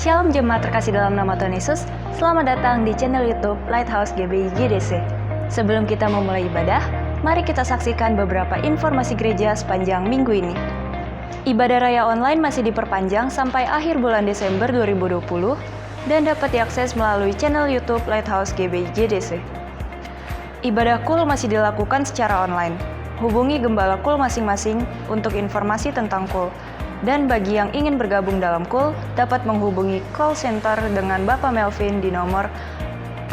Shalom jemaat terkasih dalam nama Tuhan Yesus. Selamat datang di channel YouTube Lighthouse GBI GDC. Sebelum kita memulai ibadah, mari kita saksikan beberapa informasi gereja sepanjang minggu ini. Ibadah raya online masih diperpanjang sampai akhir bulan Desember 2020 dan dapat diakses melalui channel YouTube Lighthouse GBI GDC. Ibadah KUL masih dilakukan secara online. Hubungi gembala KUL masing-masing untuk informasi tentang KUL. Dan bagi yang ingin bergabung dalam KUL, dapat menghubungi call center dengan Bapak Melvin di nomor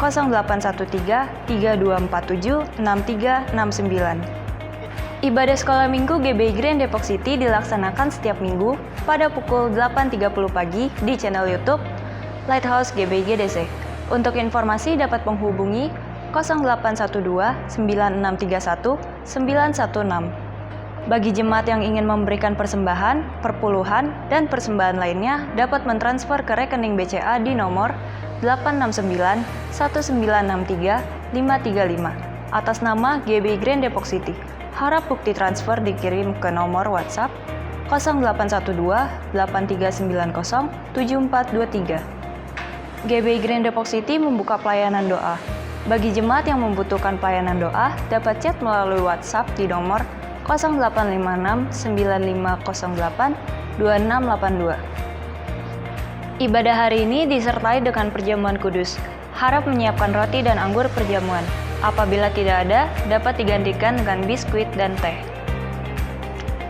0813-3247-6369. Ibadah sekolah minggu GBI Grand Depok City dilaksanakan setiap minggu pada pukul 8.30 pagi di channel YouTube Lighthouse GBI GDC. Untuk informasi dapat menghubungi 0812-9631-916. Bagi jemaat yang ingin memberikan persembahan, perpuluhan, dan persembahan lainnya dapat mentransfer ke rekening BCA di nomor 869-1963-535 atas nama GBI Grand Depok City. Harap bukti transfer dikirim ke nomor WhatsApp 0812-8390-7423. GBI Grand Depok City membuka pelayanan doa. Bagi jemaat yang membutuhkan pelayanan doa, dapat chat melalui WhatsApp di nomor 0856-9508-2682. Ibadah hari ini disertai dengan perjamuan kudus. Harap menyiapkan roti dan anggur perjamuan. Apabila tidak ada, dapat digantikan dengan biskuit dan teh.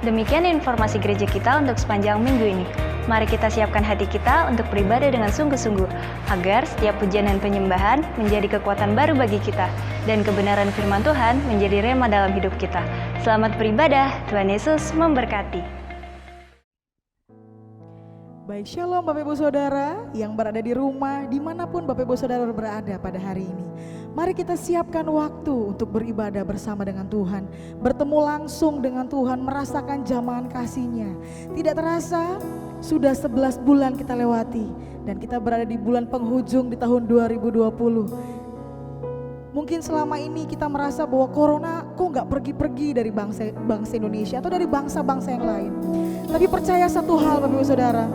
Demikian informasi gereja kita untuk sepanjang minggu ini. Mari kita siapkan hati kita untuk beribadah dengan sungguh-sungguh, agar setiap pujian dan penyembahan menjadi kekuatan baru bagi kita, dan kebenaran firman Tuhan menjadi rema dalam hidup kita. Selamat beribadah, Tuhan Yesus memberkati. Baik, shalom Bapak Ibu Saudara yang berada di rumah, dimanapun Bapak Ibu Saudara berada pada hari ini. Mari kita siapkan waktu untuk beribadah bersama dengan Tuhan, bertemu langsung dengan Tuhan, merasakan jamahan kasih-Nya. Tidak terasa, sudah 11 bulan kita lewati dan kita berada di bulan penghujung di tahun 2020. Mungkin selama ini kita merasa bahwa corona kok gak pergi-pergi dari bangsa Indonesia atau dari bangsa-bangsa yang lain. Tapi percaya satu hal Bapak Ibu Saudara,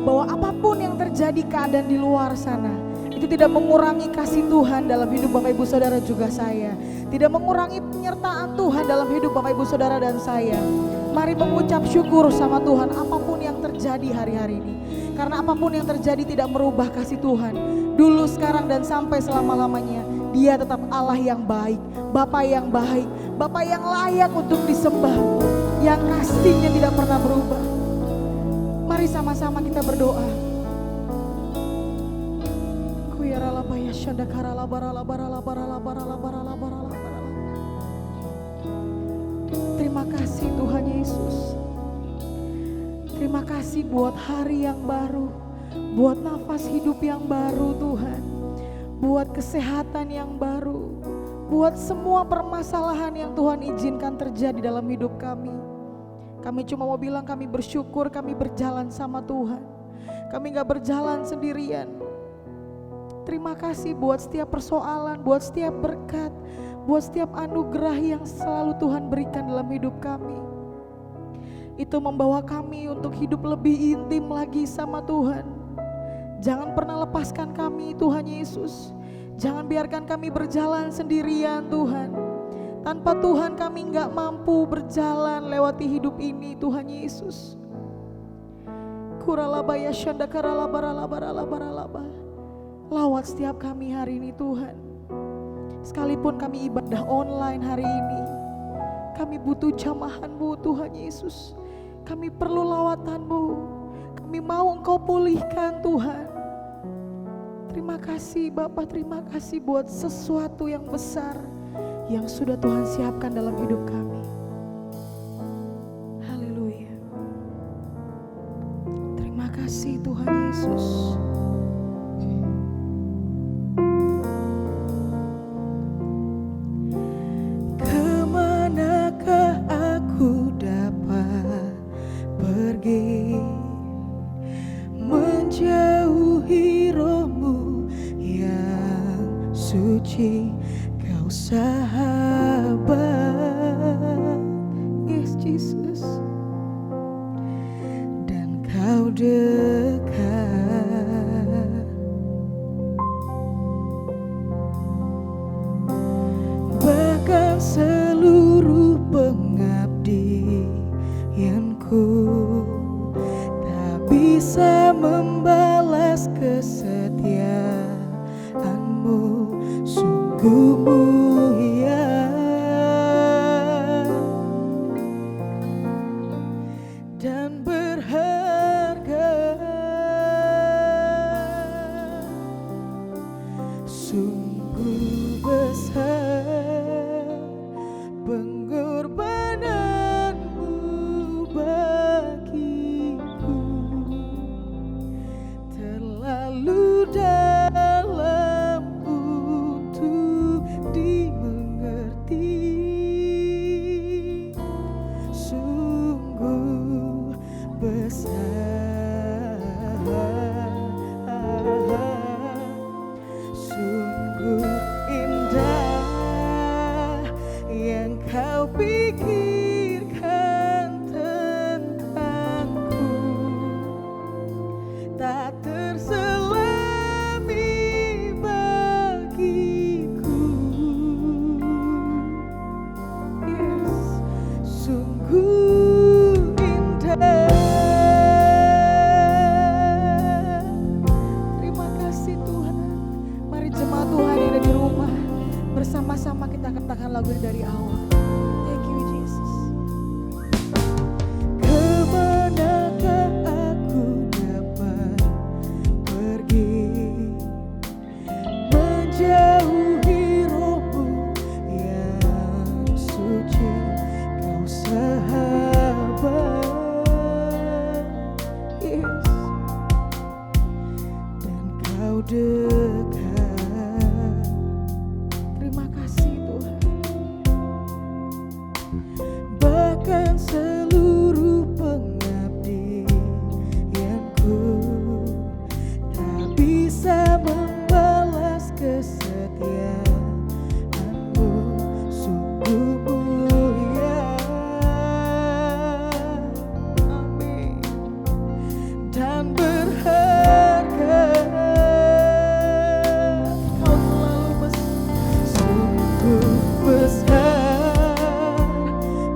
bahwa apapun yang terjadi keadaan di luar sana, itu tidak mengurangi kasih Tuhan dalam hidup Bapak Ibu Saudara juga saya. Tidak mengurangi penyertaan Tuhan dalam hidup Bapak Ibu Saudara dan saya. Mari mengucap syukur sama Tuhan apapun yang terjadi hari-hari ini. Karena apapun yang terjadi tidak merubah kasih Tuhan. Dulu, sekarang, dan sampai selama-lamanya. Dia tetap Allah yang baik, Bapa yang baik, Bapa yang layak untuk disembah, yang kasih-Nya tidak pernah berubah. Mari sama-sama kita berdoa. Terima kasih Tuhan Yesus. Terima kasih buat hari yang baru, buat nafas hidup yang baru Tuhan, buat kesehatan yang baru, buat semua permasalahan yang Tuhan izinkan terjadi dalam hidup kami. Kami cuma mau bilang kami bersyukur kami berjalan sama Tuhan. Kami gak berjalan sendirian. Terima kasih buat setiap persoalan, buat setiap berkat, buat setiap anugerah yang selalu Tuhan berikan dalam hidup kami. Itu membawa kami untuk hidup lebih intim lagi sama Tuhan. Jangan pernah lepaskan kami Tuhan Yesus. Jangan biarkan kami berjalan sendirian Tuhan. Tanpa Tuhan kami gak mampu berjalan lewati hidup ini Tuhan Yesus. Kuralabaya syanda karalabaralabaralabaralaba. Lawat setiap kami hari ini Tuhan. Sekalipun kami ibadah online hari ini, kami butuh jamahan-Mu Tuhan Yesus. Kami perlu lawatan-Mu. Kami mau Engkau pulihkan Tuhan. Terima kasih Bapa, terima kasih buat sesuatu yang besar yang sudah Tuhan siapkan dalam hidup kami. Haleluya. Terima kasih Tuhan Yesus. Kemanakah aku dapat pergi menjauhi Roh-Mu yang suci? Kau sahabat, yes Jesus, dan Kau dekat. bisa membalas kesetiaanmu, sungguh mulia dan berharga, sungguh besar pengorbananmu bagiku, terlalu dalam untuk dimengerti, sungguh besar, sungguh indah yang kau pikirkan tentangku, tak terselami bagiku. Yes, sungguh indah. Terima kasih Tuhan. Mari jemaat Tuhan yang ada di rumah, bersama-sama kita katakan lagu ini dari awal. Thank you Jesus. Kemanakah aku dapat pergi, menjauhi rohmu yang suci, kau sahabat, yes, dan kau dekat. Terima kasih Tuhan. Bahkan seluruh pengabdianku tak bisa membalas kesetiaanmu, sungguh mulia, amin, dan berharga. Kau selalu besar, sungguh besar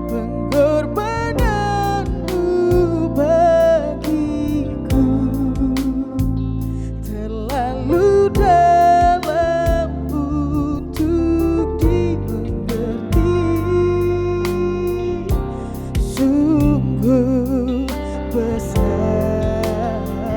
pengorbananmu bagiku, terlalu dalam untuk dimengerti, sungguh besar,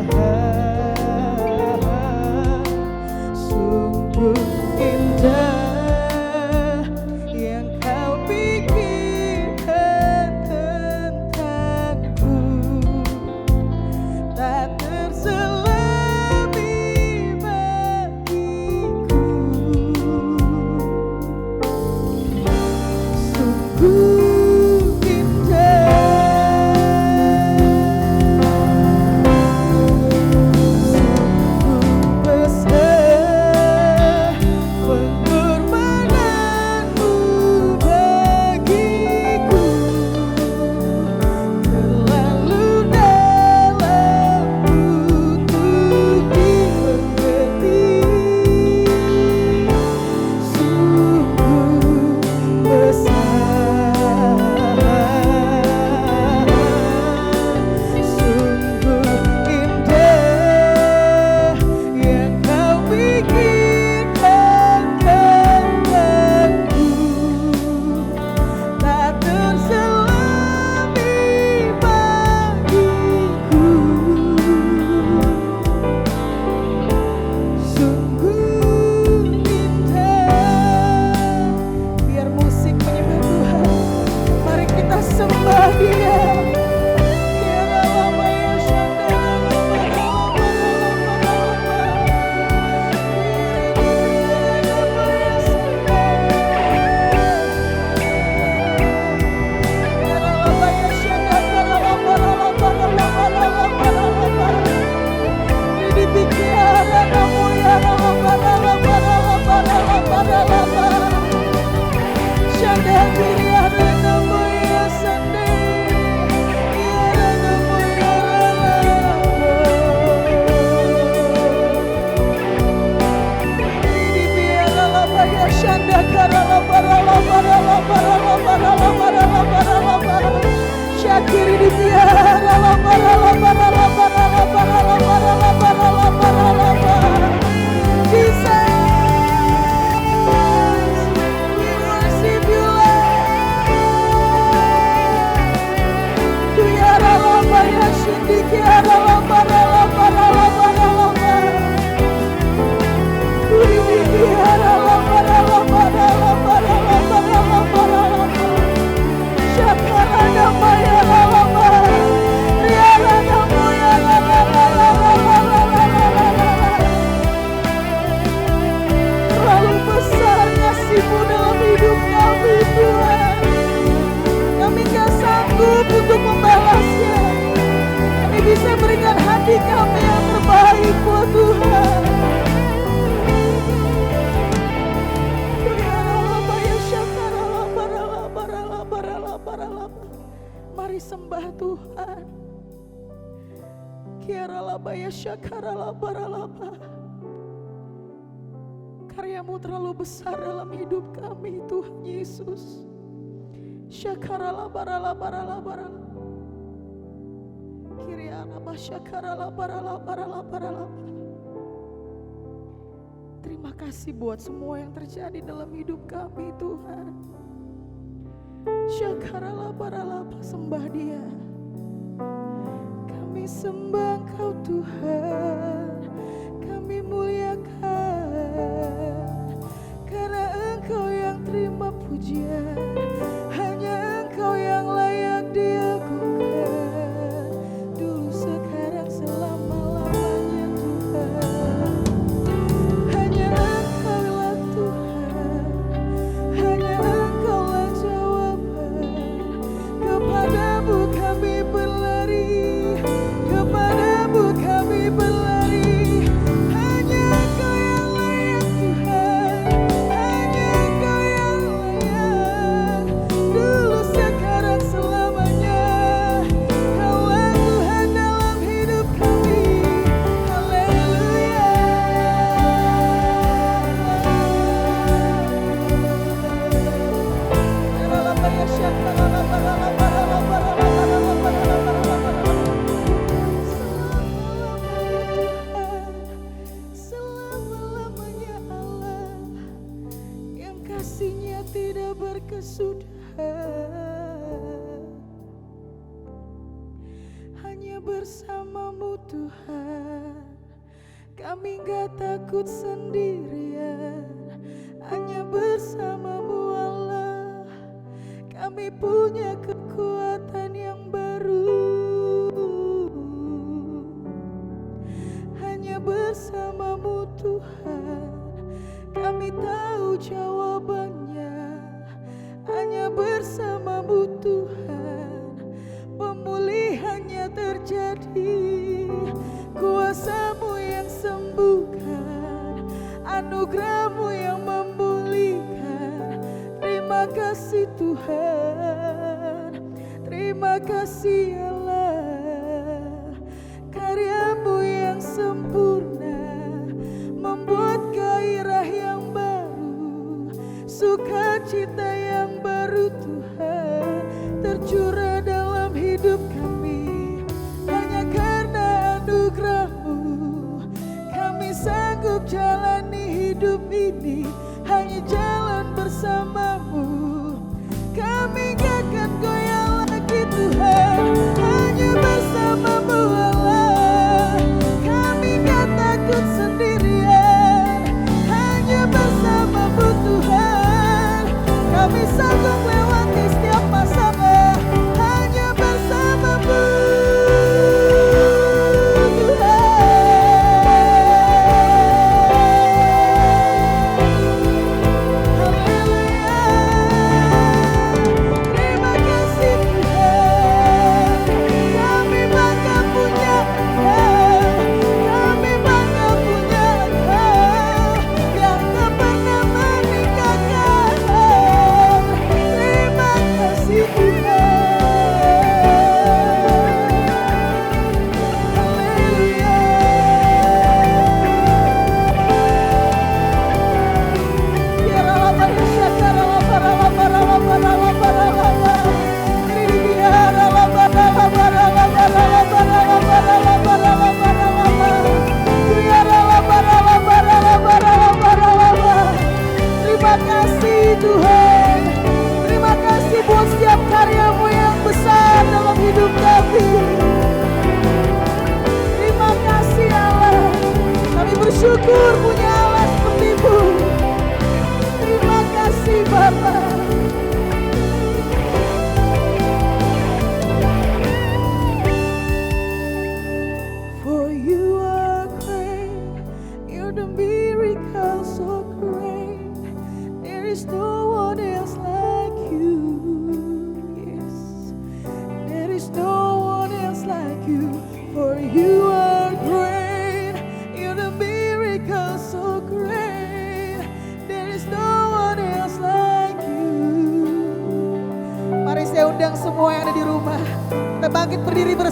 Terlalu besar kasih-Mu dalam hidup kami Tuhan. Kami gak sanggup untuk membalasnya. Kami bisa berikan hati kami yang terbaik buat Tuhan. Mari sembah Tuhan. Kiaralabaya syakaralabaralaba. Karya-Mu terlalu besar dalam hidup kami Tuhan Yesus. Syakaralabaralabaralabaralaba. Kirialaba syakaralabaralabaralabaralaba. Terima kasih buat semua yang terjadi dalam hidup kami Tuhan. Syakaralabaralaba, sembah Dia. Kami sembah Engkau Tuhan, kami muliakan, karena Engkau yang terima pujian, hanya Engkau yang layak diagungkan, dulu sekarang selama-lamanya Tuhan. Hanya Engkaulah Tuhan, hanya Engkaulah jawaban, kepadamu kami berlari, kepadamu kami berlari. Hanya Engkau yang layak Tuhan, hanya Engkau yang layak, dulu sekarang selamanya. Kaulah Tuhan dalam hidup kami. Haleluya. Selama-lamanya Allah yang kasih-Nya tidak berkesudahan. Hanya bersama-Mu Tuhan, kami gak takut sendirian. Hanya bersama-Mu Allah, kami punya kekuatan yang baru. Hanya bersama-Mu Tuhan, kami tahu jawabannya. Hanya bersama-Mu Tuhan, pemulihannya terjadi. Kuasa-Mu yang sembuhkan, anugerah-Mu yang memulihkan. Terima kasih Tuhan, terima kasih Allah. Karya-Mu yang sempurna membuat gairah yang baru, sukacita yang baru Tuhan tercurah dalam hidup kami. Hanya karena anugerah-Mu kami sanggup jalani hidup ini. Hanya jalan bersama-Mu, kami gak akan goyah lagi Tuhan. Hanya bersama-Mu Allah, kami gak takut sendirian. Hanya bersama-Mu Tuhan, kami sanggup lewati setiap masalah. Hanya bersama-Mu Tuhan. Haleluya.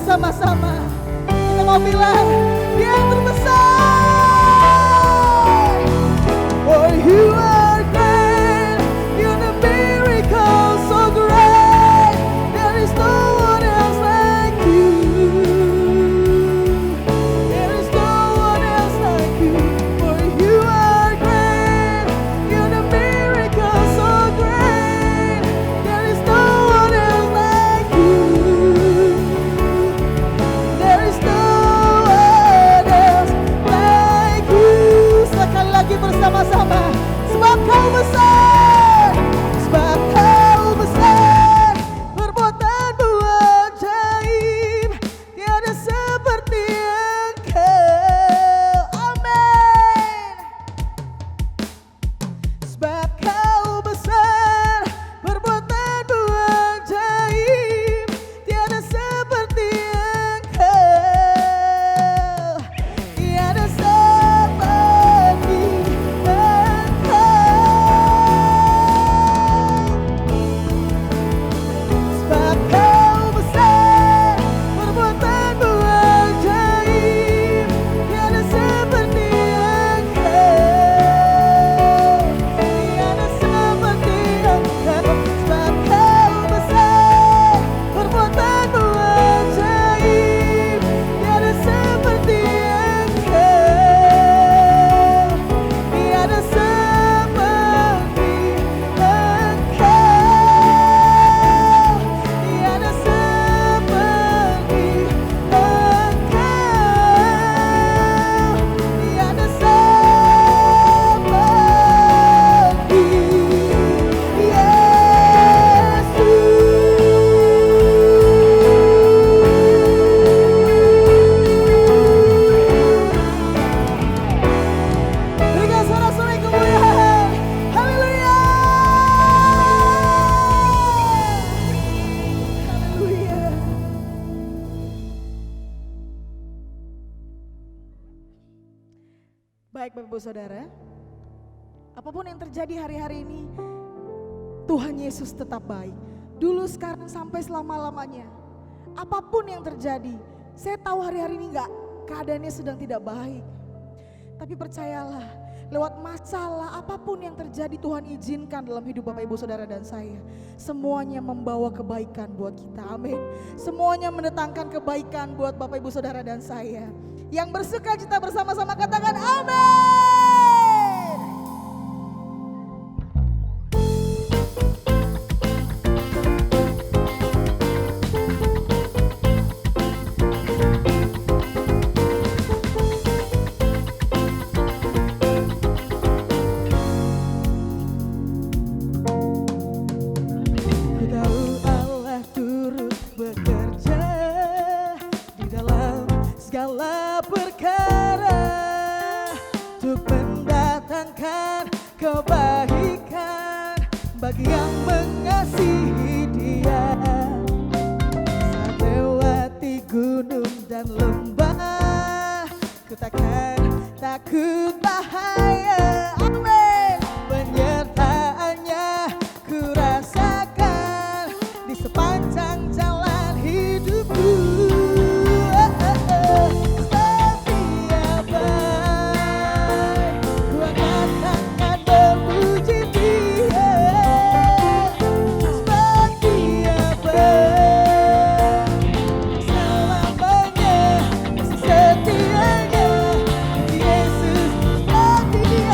bersama-sama. Kita mau bilang Dia yang terbesar. For you are great, you're the miracle so great. There is no one else like you. There is no one else like you. For you are great, you're the miracle so great. There is no one else like you. There is no one else like you. Sekali lagi bersama-sama. Sebab Kau besar, sebab Kau besar, perbuatanmu ajaib, tiada seperti Engkau. Amin. Sebab Kau besar, perbuatanmu ajaib, tiada seperti Engkau. Tiada seperti Engkau. Sebab Kau besar, perbuatanmu ajaib, tiada seperti Engkau. Tiada seperti Engkau. Sebab Kau besar, perbuatanmu ajaib, tiada seperti Engkau. Tiada seperti Engkau. Tiada seperti Engkau. Tiada seperti Yesus. Berikan sorak-sorai kemuliaan. Haleluya. Haleluya. Baik Bapak Ibu Saudara, apapun yang terjadi hari-hari ini, Tuhan Yesus tetap baik. Dulu, sekarang, sampai selama-lamanya. Apapun yang terjadi, saya tahu hari-hari ini keadaannya sedang tidak baik. Tapi percayalah, lewat masalah apapun yang terjadi Tuhan izinkan dalam hidup Bapak Ibu Saudara dan saya, semuanya membawa kebaikan buat kita. Amin. Semuanya mendatangkan kebaikan buat Bapak Ibu Saudara dan saya. Yang bersuka cita bersama-sama katakan amin. Ku tahu Allah turut bekerja di dalam segala perkara untuk mendatangkan kebaikan bagi yang mengasihi Dia. Saat lewati gunung dan lembah, ku takkan takut bahaya. Amin. Penyertaannya ku rasakan di sepanjang jalan hidupku. Setia baik, ku akan memuji Dia. Setia baik, selamanya kasih setianya Yesus setia.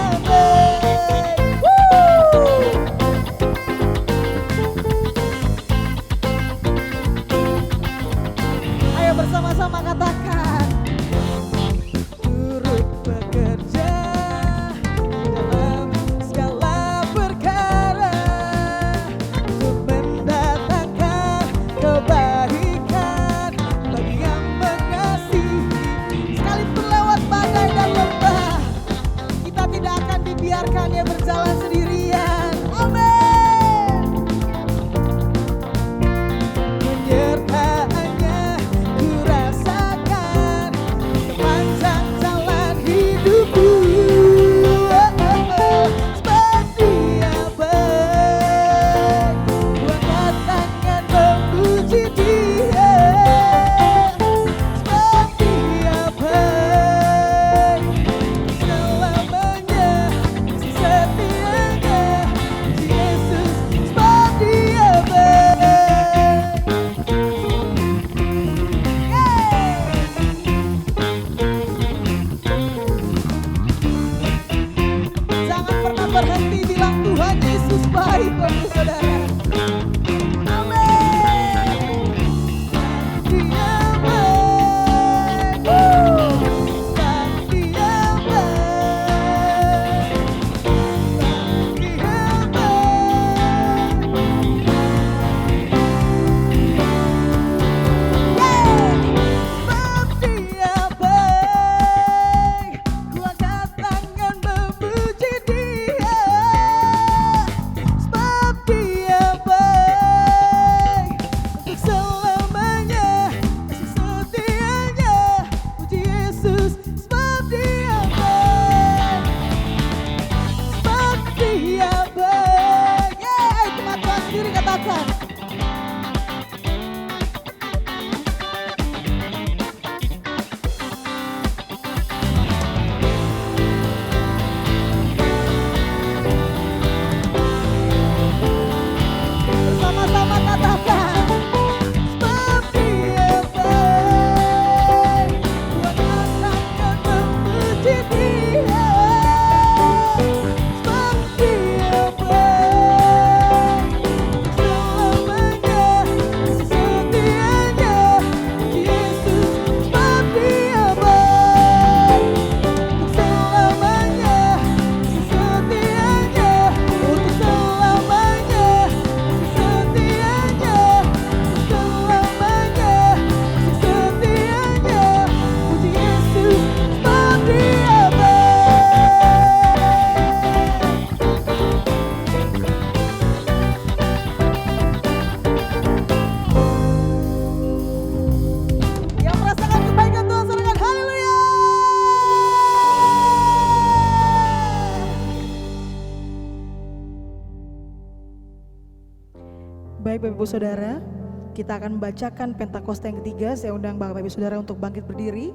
Bapak Ibu Saudara, kita akan membacakan Pentakosta yang ketiga. Saya undang Bapak Ibu Saudara untuk bangkit berdiri.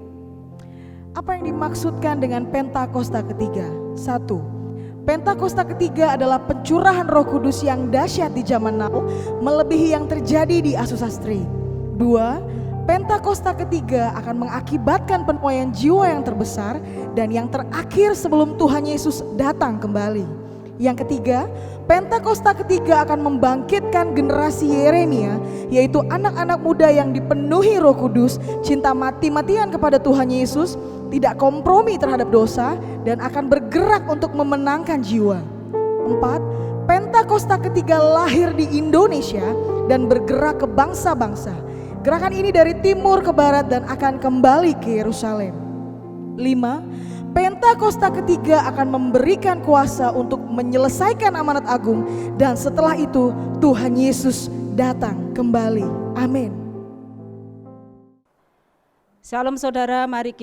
Apa yang dimaksudkan dengan Pentakosta ketiga? 1. Pentakosta ketiga adalah pencurahan Roh Kudus yang dahsyat di zaman now, melebihi yang terjadi di Asusastri. 2. Pentakosta ketiga akan mengakibatkan penuaian jiwa yang terbesar dan yang terakhir sebelum Tuhan Yesus datang kembali. Yang ketiga, Pentakosta ketiga akan membangkitkan generasi Yeremia, yaitu anak-anak muda yang dipenuhi Roh Kudus, cinta mati-matian kepada Tuhan Yesus, tidak kompromi terhadap dosa, dan akan bergerak untuk memenangkan jiwa. 4. Pentakosta ketiga lahir di Indonesia dan bergerak ke bangsa-bangsa. Gerakan ini dari timur ke barat dan akan kembali ke Yerusalem. 5. Pentakosta ketiga akan memberikan kuasa untuk menyelesaikan amanat agung, dan setelah itu Tuhan Yesus datang kembali. Amin. Shalom saudara, mari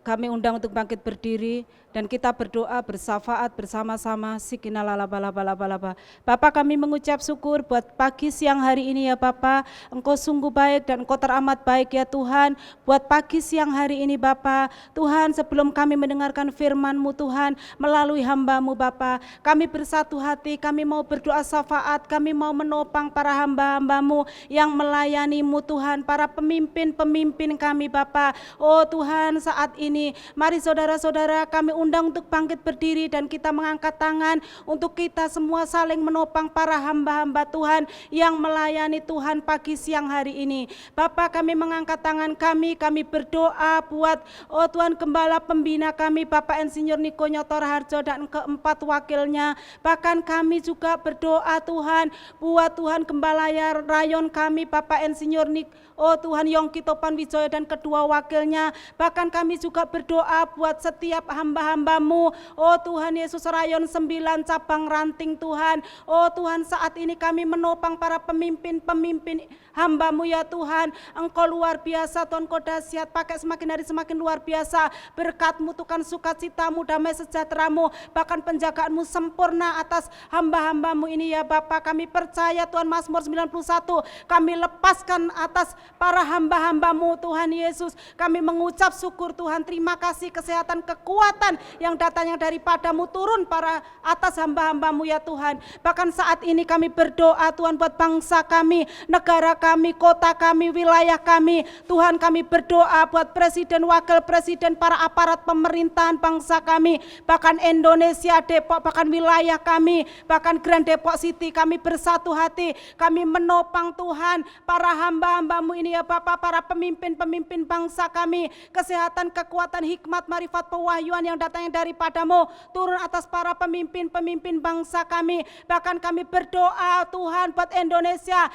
kami undang untuk bangkit berdiri dan kita berdoa bersafaat bersama-sama. Sikinalabalabalabalaba. Bapak, kami mengucap syukur buat pagi siang hari ini ya Bapak. Engkau sungguh baik dan Engkau teramat baik ya Tuhan. Buat pagi siang hari ini Bapak, Tuhan, sebelum kami mendengarkan firman-Mu Tuhan melalui hamba-Mu Bapak, kami bersatu hati, kami mau berdoa syafaat, kami mau menopang para hamba-hamba-Mu yang melayani-Mu Tuhan, para pemimpin-pemimpin kami Bapak. Oh Tuhan, saat ini mari saudara-saudara kami undang untuk bangkit berdiri dan kita mengangkat tangan untuk kita semua saling menopang para hamba-hamba Tuhan yang melayani Tuhan pagi siang hari ini. Bapak, kami mengangkat tangan kami berdoa buat oh Tuhan Gembala Pembina kami Bapak Insinyur Niko Nyoto Raharjo dan keempat wakilnya. Bahkan kami juga berdoa Tuhan buat Tuhan Gembala Rayon kami Bapak Insinyur oh Tuhan Yongki Topan Wijoyo dan kedua wakilnya. Bahkan kami juga berdoa buat setiap hamba-hamba-Mu. Oh Tuhan Yesus, Rayon 9 cabang ranting Tuhan. Oh Tuhan, saat ini kami menopang para pemimpin-pemimpin hamba-Mu ya Tuhan. Engkau luar biasa Tuhan, Engkau dahsyat, pakai semakin hari semakin luar biasa. Berkat-Mu Tuhan, sukacita-Mu, damai sejahtera-Mu, bahkan penjagaan-Mu sempurna atas hamba-hamba-Mu ini ya Bapak. Kami percaya Tuhan, Mazmur 91 kami lepaskan atas para hamba-hamba-Mu Tuhan Yesus. Kami mengucap syukur Tuhan, terima kasih kesehatan, kekuatan yang datangnya daripada-Mu turun para atas hamba-hamba-Mu ya Tuhan. Bahkan saat ini kami berdoa Tuhan buat bangsa kami, negara kami, kota kami, wilayah kami. Tuhan, kami berdoa buat presiden, wakil presiden, para aparat pemerintahan bangsa kami, bahkan Indonesia, Depok, bahkan wilayah kami, bahkan Grand Depok City. Kami bersatu hati, kami menopang Tuhan para hamba-hamba-Mu ini ya Bapak, para pemimpin-pemimpin bangsa kami. Kesehatan, kekuatan, hikmat, marifat, pewahyuan yang datangnya daripada-Mu turun atas para pemimpin-pemimpin bangsa kami. Bahkan kami berdoa Tuhan buat Indonesia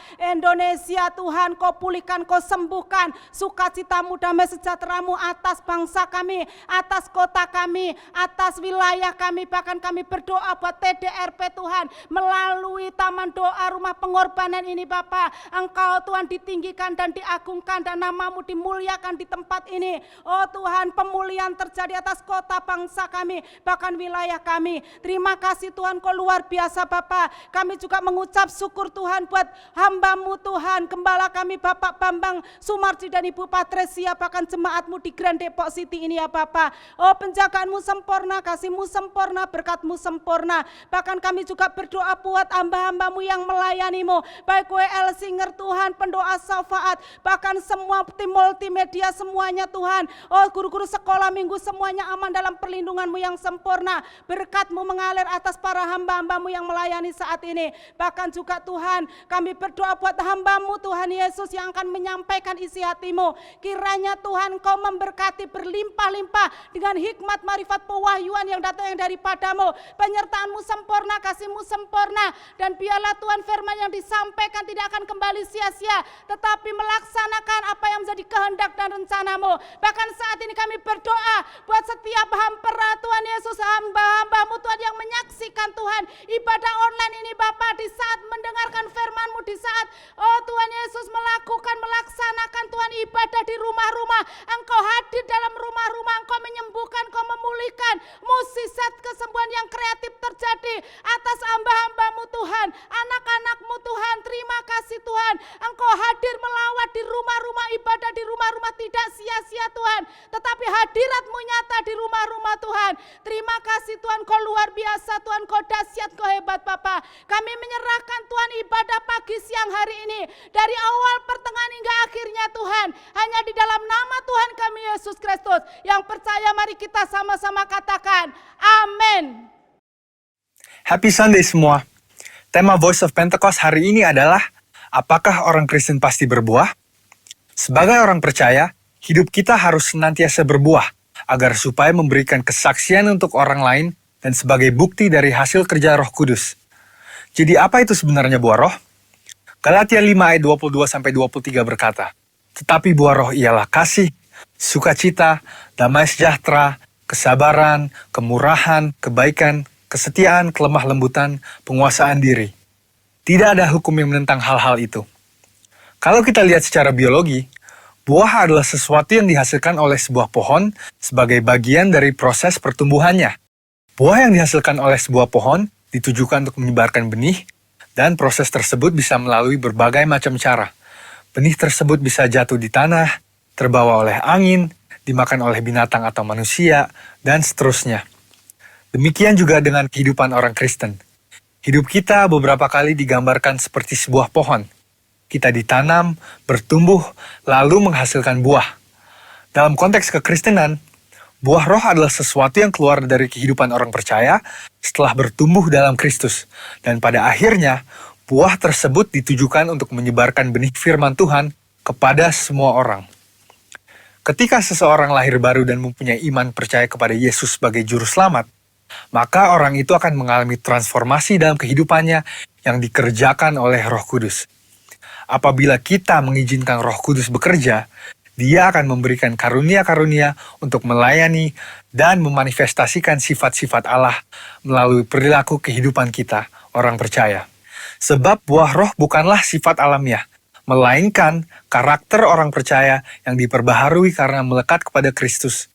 Tuhan, Kau pulihkan, Kau sembuhkan sukacita-Mu, damai sejahtera-Mu atas bangsa kami, atas kota kami, atas wilayah kami. Bahkan kami berdoa buat TDRP Tuhan, melalui taman doa rumah pengorbanan ini Bapak. Engkau Tuhan ditinggikan dan diagungkan dan nama-Mu dimuliakan di tempat ini. Oh Tuhan, pemulihan terjadi atas kota bangsa kami, bahkan wilayah kami. Terima kasih Tuhan, Kau luar biasa Bapak. Kami juga mengucap syukur Tuhan buat hamba-Mu Tuhan, Gembala kami Bapak Bambang Sumarji dan Ibu Patresia, bahkan jemaat-Mu di Grand Depok City ini ya Bapak. Oh penjagaan-Mu sempurna, kasih-Mu sempurna, berkat-Mu sempurna. Bahkan kami juga berdoa buat hamba-hamba-Mu yang melayani-Mu, baik WL Singer Tuhan, pendoa syafaat, bahkan semua tim multimedia semuanya Tuhan. Oh guru-guru sekolah minggu semuanya aman dalam perlindungan-Mu yang sempurna. Berkat-Mu mengalir atas para hamba-hamba-Mu yang melayani saat ini. Bahkan juga Tuhan, kami berdoa buat hamba-Mu Tuhan Yesus yang akan menyampaikan isi hati-Mu. Kiranya Tuhan Kau memberkati berlimpah-limpah dengan hikmat, marifat, pewahyuan yang datang daripada-Mu. Penyertaan-Mu sempurna, kasih-Mu sempurna, dan biarlah Tuhan firman yang disampaikan tidak akan kembali sia-sia, tetapi melaksanakan apa yang menjadi kehendak dan rencana-Mu. Bahkan saat ini kami berdoa buat setiap hamba Tuhan Yesus, hamba-hamba-Mu Tuhan yang menyaksikan Tuhan ibadah online ini Bapak, di saat mendengarkan firman-Mu, di saat oh Tuhan Yesus melaksanakan Tuhan ibadah di rumah-rumah. Engkau hadir dalam rumah-rumah, Engkau menyembuhkan, Engkau memulihkan. Mukjizat kesembuhan yang kreatif terjadi atas hamba-hamba-Mu Tuhan, anak-anak-Mu Tuhan. Terima hadirat-Mu nyata di rumah-rumah Tuhan. Terima kasih Tuhan, Kau luar biasa Tuhan, Kau dahsyat, Kau hebat Bapa. Kami menyerahkan Tuhan ibadah pagi siang hari ini. Dari awal pertengahan hingga akhirnya Tuhan. Hanya di dalam nama Tuhan kami Yesus Kristus. Yang percaya mari kita sama-sama katakan amin. Happy Sunday semua. Tema Voice of Pentecost hari ini adalah, apakah orang Kristen pasti berbuah? Sebagai orang percaya, hidup kita harus senantiasa berbuah, agar supaya memberikan kesaksian untuk orang lain dan sebagai bukti dari hasil kerja Roh Kudus. Jadi apa itu sebenarnya buah roh? Galatia 5 ayat 22-23 berkata, tetapi buah roh ialah kasih, sukacita, damai sejahtera, kesabaran, kemurahan, kebaikan, kesetiaan, kelemah lembutan, penguasaan diri. Tidak ada hukum yang menentang hal-hal itu. Kalau kita lihat secara biologi, buah adalah sesuatu yang dihasilkan oleh sebuah pohon sebagai bagian dari proses pertumbuhannya. Buah yang dihasilkan oleh sebuah pohon ditujukan untuk menyebarkan benih, dan proses tersebut bisa melalui berbagai macam cara. Benih tersebut bisa jatuh di tanah, terbawa oleh angin, dimakan oleh binatang atau manusia, dan seterusnya. Demikian juga dengan kehidupan orang Kristen. Hidup kita beberapa kali digambarkan seperti sebuah pohon. Kita ditanam, bertumbuh, lalu menghasilkan buah. Dalam konteks kekristenan, buah roh adalah sesuatu yang keluar dari kehidupan orang percaya setelah bertumbuh dalam Kristus. Dan pada akhirnya, buah tersebut ditujukan untuk menyebarkan benih firman Tuhan kepada semua orang. Ketika seseorang lahir baru dan mempunyai iman percaya kepada Yesus sebagai juru selamat, maka orang itu akan mengalami transformasi dalam kehidupannya yang dikerjakan oleh Roh Kudus. Apabila kita mengizinkan Roh Kudus bekerja, Dia akan memberikan karunia-karunia untuk melayani dan memanifestasikan sifat-sifat Allah melalui perilaku kehidupan kita, orang percaya. Sebab buah roh bukanlah sifat alamiah, melainkan karakter orang percaya yang diperbaharui karena melekat kepada Kristus.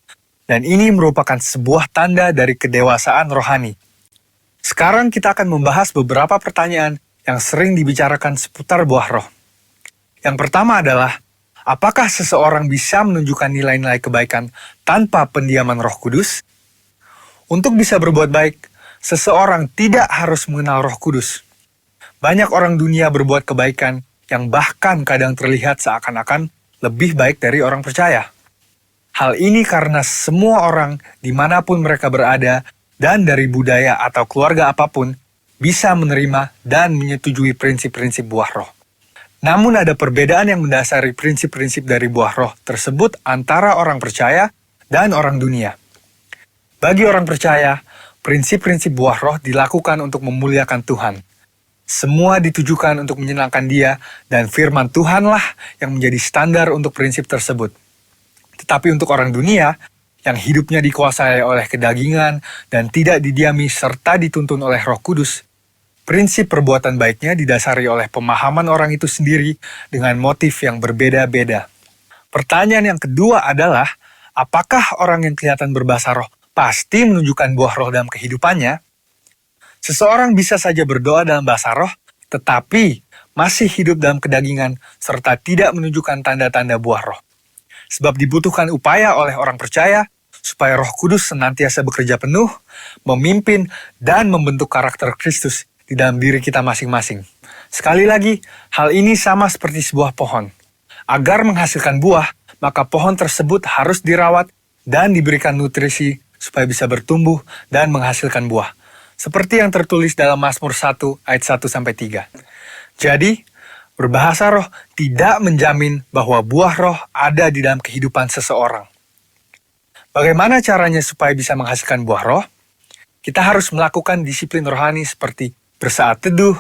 Dan ini merupakan sebuah tanda dari kedewasaan rohani. Sekarang kita akan membahas beberapa pertanyaan yang sering dibicarakan seputar buah roh. Yang pertama adalah, apakah seseorang bisa menunjukkan nilai-nilai kebaikan tanpa pendiaman Roh Kudus? Untuk bisa berbuat baik, seseorang tidak harus mengenal Roh Kudus. Banyak orang dunia berbuat kebaikan yang bahkan kadang terlihat seakan-akan lebih baik dari orang percaya. Hal ini karena semua orang dimanapun mereka berada dan dari budaya atau keluarga apapun bisa menerima dan menyetujui prinsip-prinsip buah roh. Namun ada perbedaan yang mendasari prinsip-prinsip dari buah roh tersebut antara orang percaya dan orang dunia. Bagi orang percaya, prinsip-prinsip buah roh dilakukan untuk memuliakan Tuhan. Semua ditujukan untuk menyenangkan Dia dan firman Tuhanlah yang menjadi standar untuk prinsip tersebut. Tetapi untuk orang dunia, yang hidupnya dikuasai oleh kedagingan dan tidak didiami serta dituntun oleh Roh Kudus, prinsip perbuatan baiknya didasari oleh pemahaman orang itu sendiri dengan motif yang berbeda-beda. Pertanyaan yang kedua adalah, apakah orang yang kelihatan berbahasa roh pasti menunjukkan buah roh dalam kehidupannya? Seseorang bisa saja berdoa dalam bahasa roh, tetapi masih hidup dalam kedagingan serta tidak menunjukkan tanda-tanda buah roh. Sebab dibutuhkan upaya oleh orang percaya supaya Roh Kudus senantiasa bekerja penuh, memimpin, dan membentuk karakter Kristus di dalam diri kita masing-masing. Sekali lagi, hal ini sama seperti sebuah pohon. Agar menghasilkan buah, maka pohon tersebut harus dirawat dan diberikan nutrisi supaya bisa bertumbuh dan menghasilkan buah. Seperti yang tertulis dalam Mazmur 1 ayat 1-3. Jadi, berbahasa roh tidak menjamin bahwa buah roh ada di dalam kehidupan seseorang. Bagaimana caranya supaya bisa menghasilkan buah roh? Kita harus melakukan disiplin rohani seperti bersaat teduh,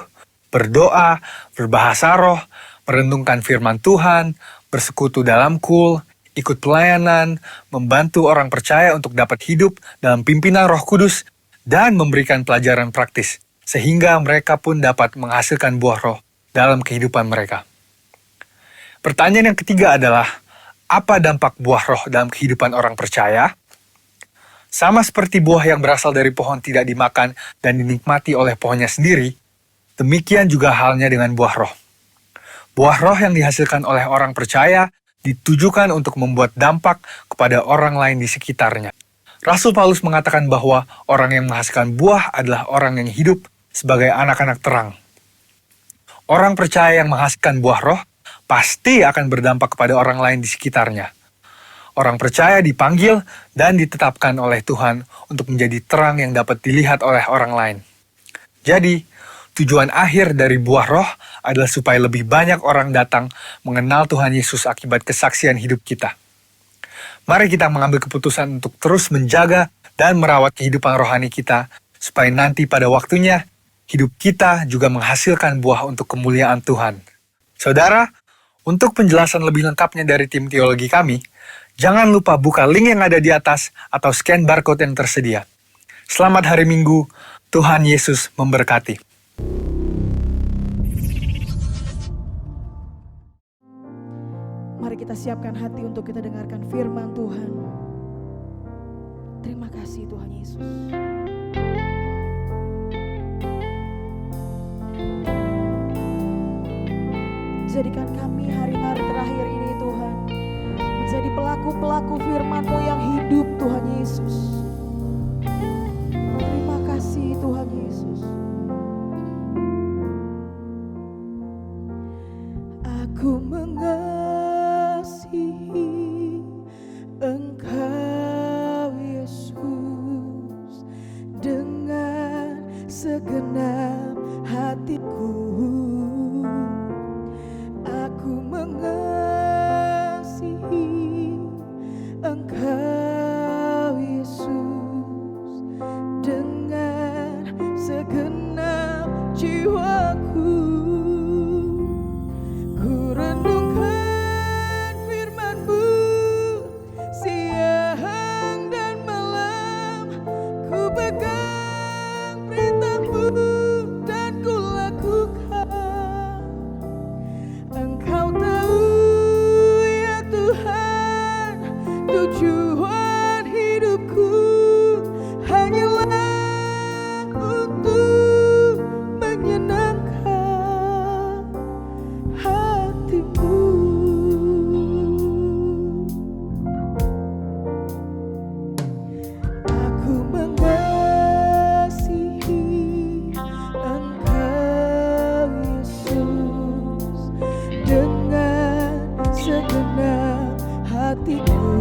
berdoa, berbahasa roh, merenungkan firman Tuhan, bersekutu dalam kul, ikut pelayanan, membantu orang percaya untuk dapat hidup dalam pimpinan Roh Kudus, dan memberikan pelajaran praktis, sehingga mereka pun dapat menghasilkan buah roh dalam kehidupan mereka. Pertanyaan yang ketiga adalah, apa dampak buah roh dalam kehidupan orang percaya? Sama seperti buah yang berasal dari pohon tidak dimakan dan dinikmati oleh pohonnya sendiri, demikian juga halnya dengan buah roh. Buah roh yang dihasilkan oleh orang percaya ditujukan untuk membuat dampak kepada orang lain di sekitarnya. Rasul Paulus mengatakan bahwa orang yang menghasilkan buah adalah orang yang hidup sebagai anak-anak terang. Orang percaya yang menghasilkan buah roh pasti akan berdampak kepada orang lain di sekitarnya. Orang percaya dipanggil dan ditetapkan oleh Tuhan untuk menjadi terang yang dapat dilihat oleh orang lain. Jadi, tujuan akhir dari buah roh adalah supaya lebih banyak orang datang mengenal Tuhan Yesus akibat kesaksian hidup kita. Mari kita mengambil keputusan untuk terus menjaga dan merawat kehidupan rohani kita, supaya nanti pada waktunya, hidup kita juga menghasilkan buah untuk kemuliaan Tuhan. Saudara, untuk penjelasan lebih lengkapnya dari tim teologi kami, jangan lupa buka link yang ada di atas atau scan barcode yang tersedia. Selamat hari Minggu, Tuhan Yesus memberkati. Mari kita siapkan hati untuk kita dengarkan firman Tuhan. Terima kasih Tuhan Yesus. Jadikan kami hari-hari terakhir ini Tuhan, menjadi pelaku-pelaku firman-Mu yang hidup Tuhan Yesus. Terima kasih Tuhan Yesus. Aku mengasihi Engkau Yesus dengan segenap hatiku. Aku mengasihi Engkau Yesus dengan segenap jiwaku. Ku renungkan firman-Mu siang dan malam, ku pegang perintah-Mu dan ku lakukan. Engkau tahu ya Tuhan, tujuan hidupku hanyalah untuk menyenangkan hati-Mu. Aku mengasihi Engkau Yesus dengan segenap hatiku.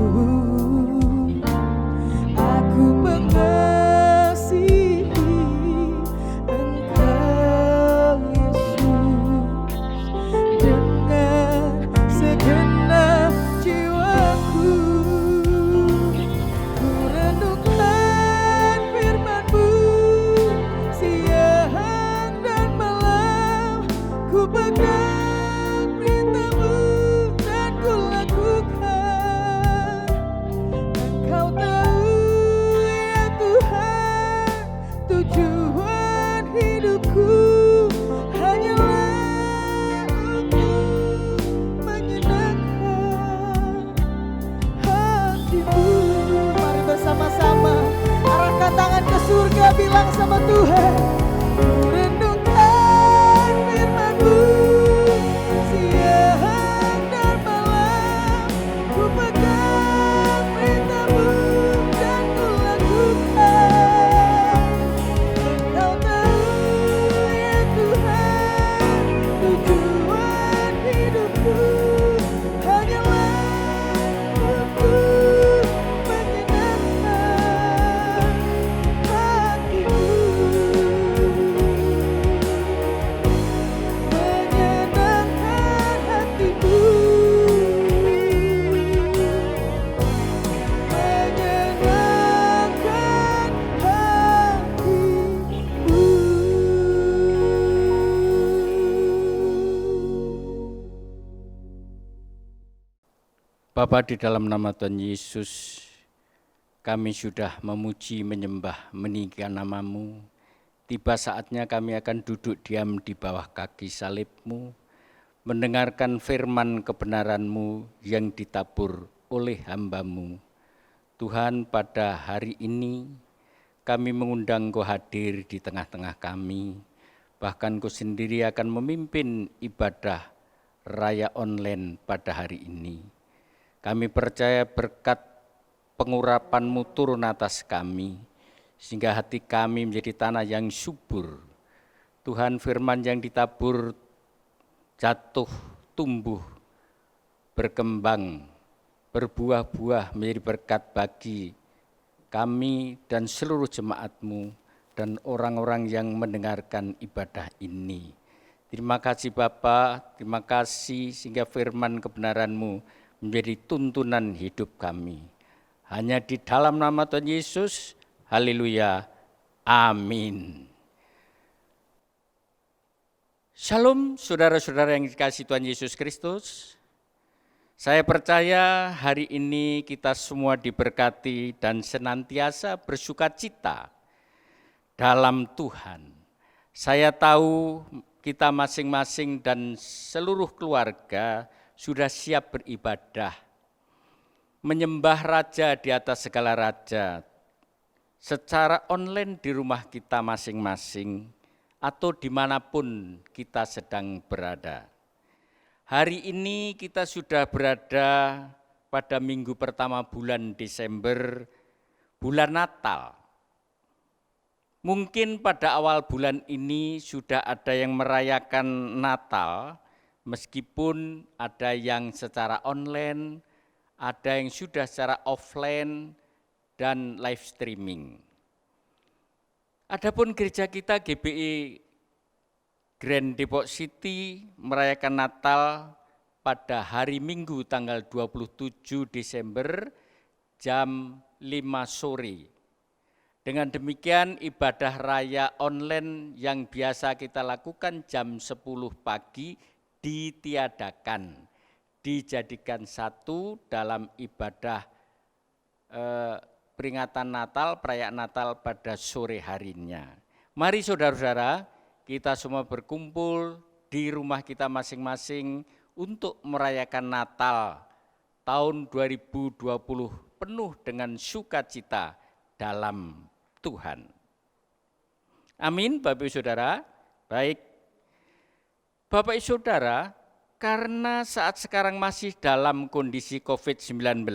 Aku mengasihi Engkau Yesus dengan segenap jiwaku. Ku renungkan firman-Mu siang dan malam, ku pegang perintah-Mu dan ku lakukan. Engkau tahu ya Tuhan, tujuan hidupku hanyalah untuk menyenangkan hati-Mu. Mari bersama-sama arahkan tangan ke surga, bilang sama Tuhan. Ku renungkan firman-Mu siang dan malam, ku pegang perintah-Mu dan ku lakukan. Engkau tahu ya Tuhan, tujuan hidupku hanyalah untuk menyenangkan hati-Mu. Menyenangkan hati-Mu. Menyenangkan hati-Mu. Bapa, di dalam nama Tuhan Yesus, kami sudah memuji, menyembah, meninggikan nama-Mu. Tiba saatnya kami akan duduk diam di bawah kaki salib-Mu, mendengarkan firman kebenaran-Mu yang ditabur oleh hamba-Mu. Tuhan, pada hari ini kami mengundang Kau hadir di tengah-tengah kami, bahkan Kau sendiri akan memimpin ibadah raya online pada hari ini. Kami percaya berkat pengurapan-Mu turun atas kami, sehingga hati kami menjadi tanah yang subur. Tuhan, firman yang ditabur jatuh, tumbuh, berkembang, berbuah-buah menjadi berkat bagi kami dan seluruh jemaat-Mu dan orang-orang yang mendengarkan ibadah ini. Terima kasih Bapa, terima kasih sehingga firman kebenaran-Mu menjadi tuntunan hidup kami. Hanya di dalam nama Tuhan Yesus, haleluya, amin. Shalom saudara-saudara yang dikasihi Tuhan Yesus Kristus. Saya percaya hari ini kita semua diberkati dan senantiasa bersukacita dalam Tuhan. Saya tahu kita masing-masing dan seluruh keluarga sudah siap beribadah, menyembah Raja di atas segala raja, secara online di rumah kita masing-masing atau dimanapun kita sedang berada. Hari ini kita sudah berada pada minggu pertama bulan Desember, bulan Natal. Mungkin pada awal bulan ini sudah ada yang merayakan Natal, meskipun ada yang secara online, ada yang sudah secara offline, dan live streaming. Adapun gereja kita GBI Grand Depok City merayakan Natal pada hari Minggu tanggal 27 Desember jam 5 sore. Dengan demikian ibadah raya online yang biasa kita lakukan jam 10 pagi ditiadakan, dijadikan satu dalam ibadah peringatan Natal, perayaan Natal pada sore harinya. Mari saudara-saudara, kita semua berkumpul di rumah kita masing-masing untuk merayakan Natal tahun 2020 penuh dengan sukacita dalam Tuhan. Amin, Bapak Ibu Saudara. Baik, Bapak Ibu Saudara, karena saat sekarang masih dalam kondisi COVID-19,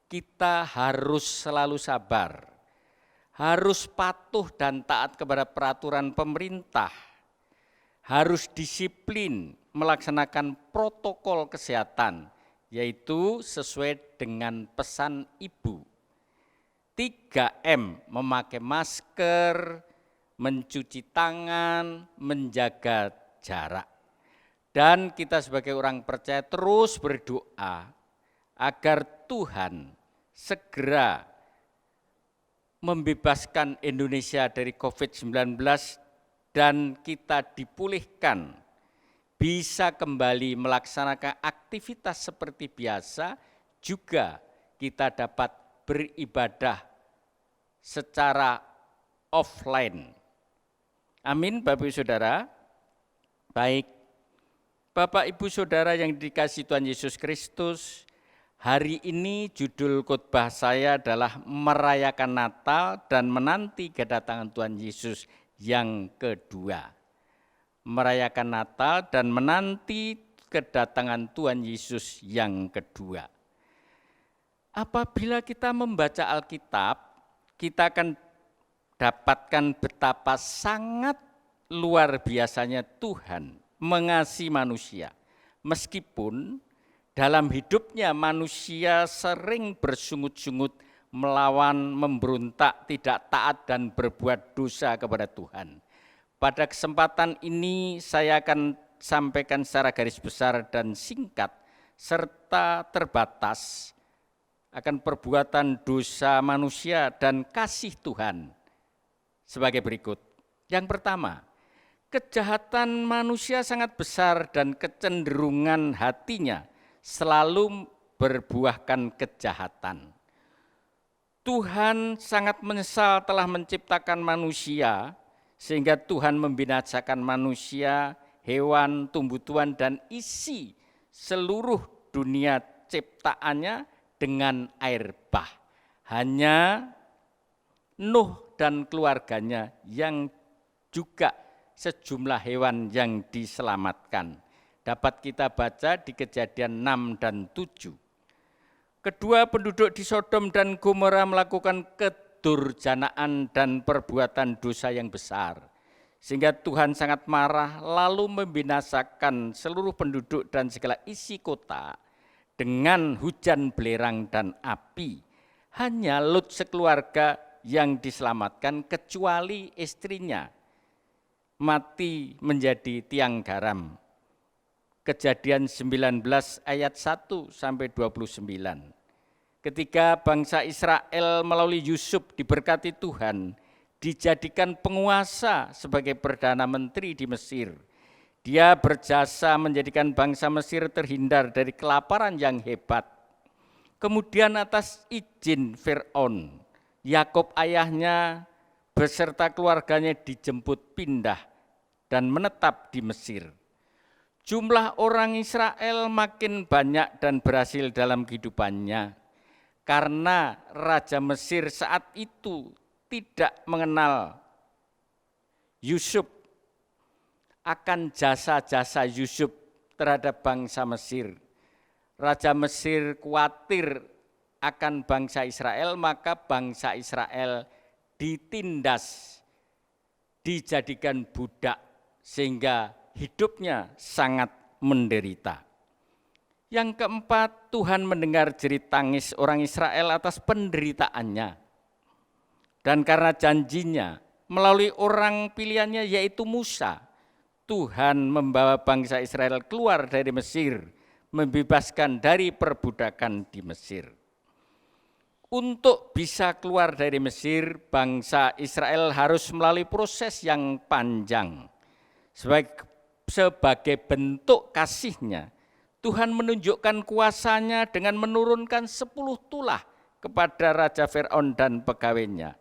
kita harus selalu sabar, harus patuh dan taat kepada peraturan pemerintah, harus disiplin melaksanakan protokol kesehatan, yaitu sesuai dengan pesan Ibu. 3M, memakai masker, mencuci tangan, menjaga jarak. Dan kita sebagai orang percaya terus berdoa agar Tuhan segera membebaskan Indonesia dari COVID-19 dan kita dipulihkan, bisa kembali melaksanakan aktivitas seperti biasa, juga kita dapat beribadah secara offline. Amin, Bapak Ibu Saudara. Baik, Bapak Ibu Saudara yang dikasihi Tuhan Yesus Kristus, hari ini judul khotbah saya adalah merayakan Natal dan menanti kedatangan Tuhan Yesus yang kedua. Merayakan Natal dan menanti kedatangan Tuhan Yesus yang kedua. Apabila kita membaca Alkitab, kita akan dapatkan betapa sangat luar biasanya Tuhan mengasihi manusia. Meskipun dalam hidupnya manusia sering bersungut-sungut, melawan, memberontak, tidak taat dan berbuat dosa kepada Tuhan. Pada kesempatan ini saya akan sampaikan secara garis besar dan singkat serta terbatas akan perbuatan dosa manusia dan kasih Tuhan sebagai berikut. Yang pertama, kejahatan manusia sangat besar dan kecenderungan hatinya selalu berbuahkan kejahatan. Tuhan sangat menyesal telah menciptakan manusia, sehingga Tuhan membinasakan manusia, hewan, tumbuh-tumbuhan, dan isi seluruh dunia ciptaannya dengan air bah. Hanya Nuh dan keluarganya yang juga sejumlah hewan yang diselamatkan. Dapat kita baca di Kejadian 6 dan 7. Kedua, penduduk di Sodom dan Gomora melakukan kedurjanaan dan perbuatan dosa yang besar, sehingga Tuhan sangat marah lalu membinasakan seluruh penduduk dan segala isi kota dengan hujan belerang dan api. Hanya Lut sekeluarga yang diselamatkan kecuali istrinya mati menjadi tiang garam. Kejadian 19 ayat 1 sampai 29. Ketika bangsa Israel melalui Yusuf diberkati Tuhan, dijadikan penguasa sebagai Perdana Menteri di Mesir. Dia berjasa menjadikan bangsa Mesir terhindar dari kelaparan yang hebat. Kemudian atas izin Fir'aun, Yakub ayahnya beserta keluarganya dijemput pindah dan menetap di Mesir. Jumlah orang Israel makin banyak dan berhasil dalam kehidupannya, karena Raja Mesir saat itu tidak mengenal Yusuf akan jasa-jasa Yusuf terhadap bangsa Mesir. Raja Mesir khawatir akan bangsa Israel, maka bangsa Israel ditindas, dijadikan budak, sehingga hidupnya sangat menderita. Yang keempat, Tuhan mendengar jerit tangis orang Israel atas penderitaannya. Dan karena janjinya, melalui orang pilihannya yaitu Musa, Tuhan membawa bangsa Israel keluar dari Mesir, membebaskan dari perbudakan di Mesir. Untuk bisa keluar dari Mesir, bangsa Israel harus melalui proses yang panjang. Sebagai bentuk kasihnya, Tuhan menunjukkan kuasanya dengan menurunkan 10 tulah kepada Raja Fir'aun dan pegawainya.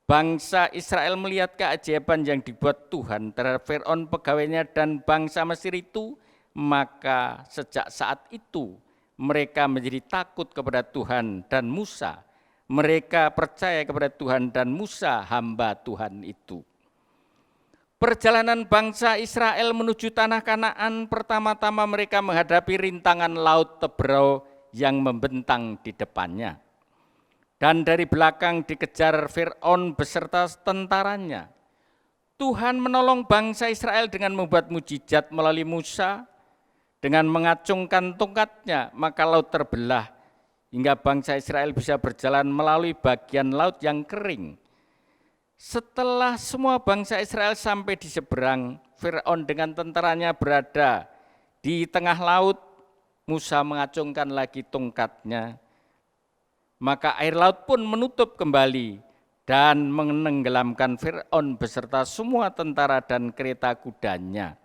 Bangsa Israel melihat keajaiban yang dibuat Tuhan terhadap Fir'aun, pegawainya, dan bangsa Mesir itu, maka sejak saat itu mereka menjadi takut kepada Tuhan dan Musa. Mereka percaya kepada Tuhan dan Musa, hamba Tuhan itu. Perjalanan bangsa Israel menuju tanah Kanaan, pertama-tama mereka menghadapi rintangan laut Tebrau yang membentang di depannya. Dan dari belakang dikejar Fir'aun beserta tentaranya. Tuhan menolong bangsa Israel dengan membuat mujizat melalui Musa, dengan mengacungkan tongkatnya, maka laut terbelah, hingga bangsa Israel bisa berjalan melalui bagian laut yang kering. Setelah semua bangsa Israel sampai di seberang, Fir'aun dengan tentaranya berada di tengah laut. Musa mengacungkan lagi tongkatnya, maka air laut pun menutup kembali dan menenggelamkan Fir'aun beserta semua tentara dan kereta kudanya.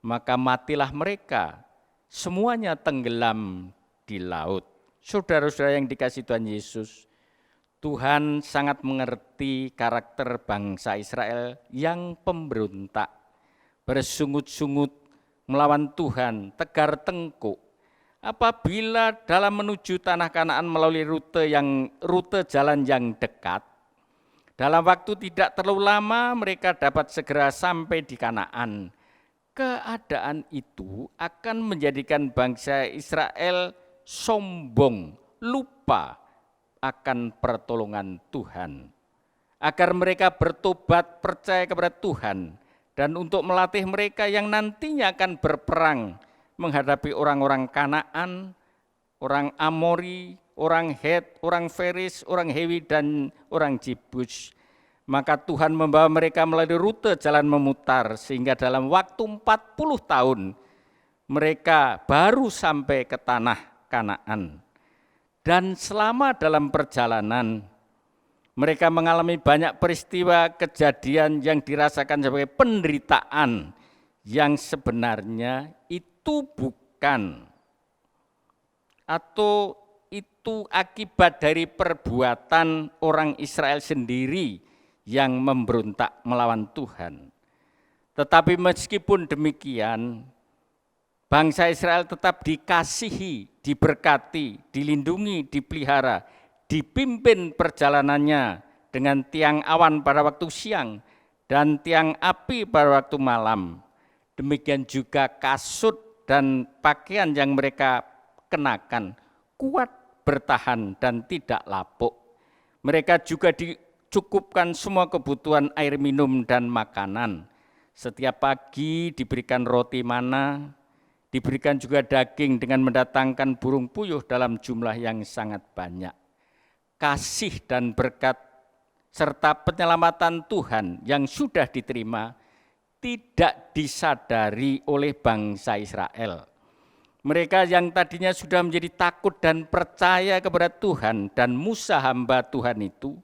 Maka matilah mereka, semuanya tenggelam di laut. Saudara-saudara yang dikasihi Tuhan Yesus, Tuhan sangat mengerti karakter bangsa Israel yang pemberontak, bersungut-sungut melawan Tuhan, tegar tengkuk. Apabila dalam menuju tanah Kanaan melalui rute jalan yang dekat, dalam waktu tidak terlalu lama mereka dapat segera sampai di Kanaan. Keadaan itu akan menjadikan bangsa Israel sombong, lupa akan pertolongan Tuhan, agar mereka bertobat, percaya kepada Tuhan, dan untuk melatih mereka yang nantinya akan berperang menghadapi orang-orang Kanaan, orang Amori, orang Het, orang Feris, orang Hewi, dan orang Jebus. Maka Tuhan membawa mereka melalui rute jalan memutar, sehingga dalam waktu 40 tahun mereka baru sampai ke tanah Kanaan. Dan selama dalam perjalanan, mereka mengalami banyak peristiwa kejadian yang dirasakan sebagai penderitaan yang sebenarnya itu bukan, atau itu akibat dari perbuatan orang Israel sendiri yang memberontak melawan Tuhan. Tetapi meskipun demikian, bangsa Israel tetap dikasihi, diberkati, dilindungi, dipelihara, dipimpin perjalanannya dengan tiang awan pada waktu siang dan tiang api pada waktu malam. Demikian juga kasut dan pakaian yang mereka kenakan kuat bertahan dan tidak lapuk. Mereka juga dicukupkan semua kebutuhan air minum dan makanan. Setiap pagi diberikan roti mana, diberikan juga daging dengan mendatangkan burung puyuh dalam jumlah yang sangat banyak. Kasih dan berkat serta penyelamatan Tuhan yang sudah diterima tidak disadari oleh bangsa Israel. Mereka yang tadinya sudah menjadi takut dan percaya kepada Tuhan dan Musa hamba Tuhan itu,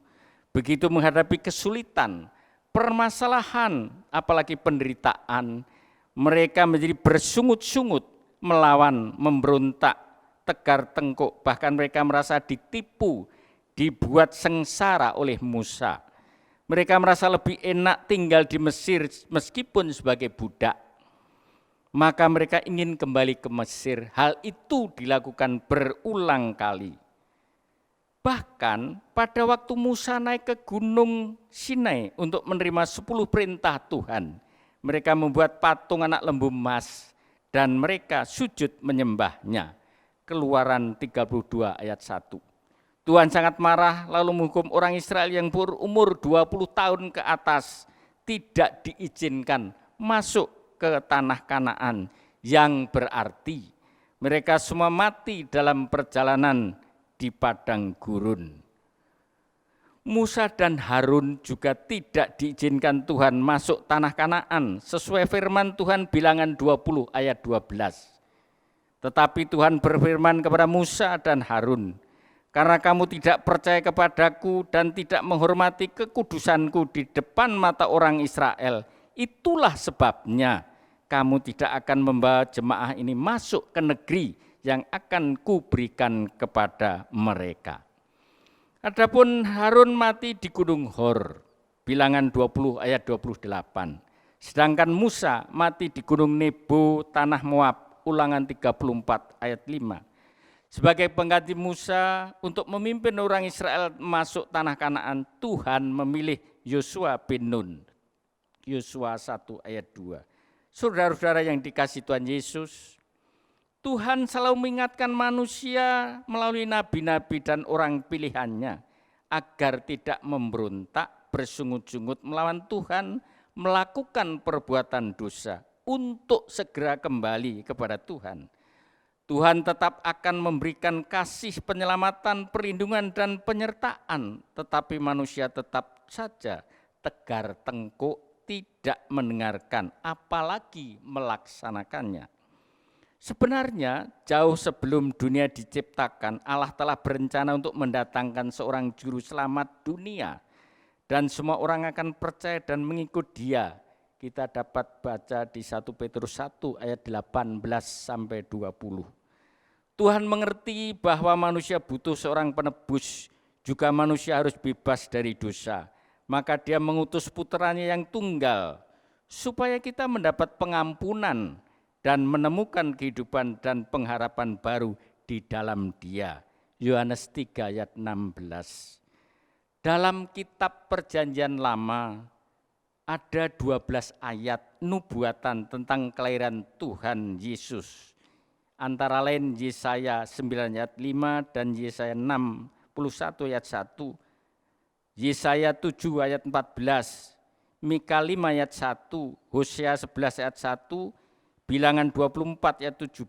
begitu menghadapi kesulitan, permasalahan, apalagi penderitaan, mereka menjadi bersungut-sungut melawan, memberontak, tegar tengkuk, bahkan mereka merasa ditipu, dibuat sengsara oleh Musa. Mereka merasa lebih enak tinggal di Mesir meskipun sebagai budak. Maka mereka ingin kembali ke Mesir. Hal itu dilakukan berulang kali. Bahkan pada waktu Musa naik ke Gunung Sinai untuk menerima 10 perintah Tuhan, mereka membuat patung anak lembu emas dan mereka sujud menyembahnya. Keluaran 32 ayat 1. Tuhan sangat marah lalu menghukum orang Israel yang berumur 20 tahun ke atas tidak diizinkan masuk ke tanah Kanaan, yang berarti mereka semua mati dalam perjalanan di padang gurun. Musa dan Harun juga tidak diizinkan Tuhan masuk tanah Kanaan sesuai firman Tuhan Bilangan 20 ayat 12. Tetapi Tuhan berfirman kepada Musa dan Harun, karena kamu tidak percaya kepadaku dan tidak menghormati kekudusanku di depan mata orang Israel, itulah sebabnya kamu tidak akan membawa jemaah ini masuk ke negeri yang akan kuberikan kepada mereka. Adapun Harun mati di Gunung Hor, Bilangan 20 ayat 28. Sedangkan Musa mati di Gunung Nebo, tanah Moab, Ulangan 34 ayat 5. Sebagai pengganti Musa untuk memimpin orang Israel masuk tanah Kanaan, Tuhan memilih Yosua bin Nun. Yosua 1 ayat 2. Saudara-saudara yang dikasihi Tuhan Yesus, Tuhan selalu mengingatkan manusia melalui nabi-nabi dan orang pilihannya agar tidak memberontak, bersungut-sungut melawan Tuhan, melakukan perbuatan dosa untuk segera kembali kepada Tuhan. Tuhan tetap akan memberikan kasih penyelamatan, perlindungan, dan penyertaan, tetapi manusia tetap saja tegar tengkuk, tidak mendengarkan, apalagi melaksanakannya. Sebenarnya jauh sebelum dunia diciptakan, Allah telah berencana untuk mendatangkan seorang juru selamat dunia, dan semua orang akan percaya dan mengikut Dia. Kita dapat baca di 1 Petrus 1 ayat 18 sampai 20. Tuhan mengerti bahwa manusia butuh seorang penebus, juga manusia harus bebas dari dosa. Maka Dia mengutus putranya yang tunggal, supaya kita mendapat pengampunan dan menemukan kehidupan dan pengharapan baru di dalam Dia. Yohanes 3 ayat 16. Dalam kitab Perjanjian Lama, ada 12 ayat nubuatan tentang kelahiran Tuhan Yesus. Antara lain Yesaya 9 ayat 5 dan Yesaya 61 ayat 1. Yesaya 7 ayat 14, Mika 5 ayat 1, Hosea 11 ayat 1, Bilangan 24 ayat 17,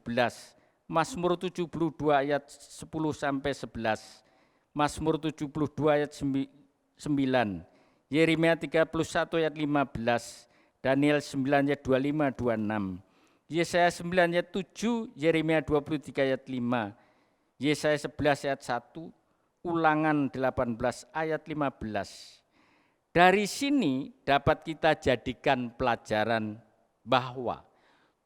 Mazmur 72 ayat 10 sampai 11, Mazmur 72 ayat 9, Yeremia 31 ayat 15, Daniel 9 ayat 25 26, Yesaya 9 ayat 7, Yeremia 23 ayat 5, Yesaya 11 ayat 1, Ulangan 18 ayat 15. Dari sini dapat kita jadikan pelajaran bahwa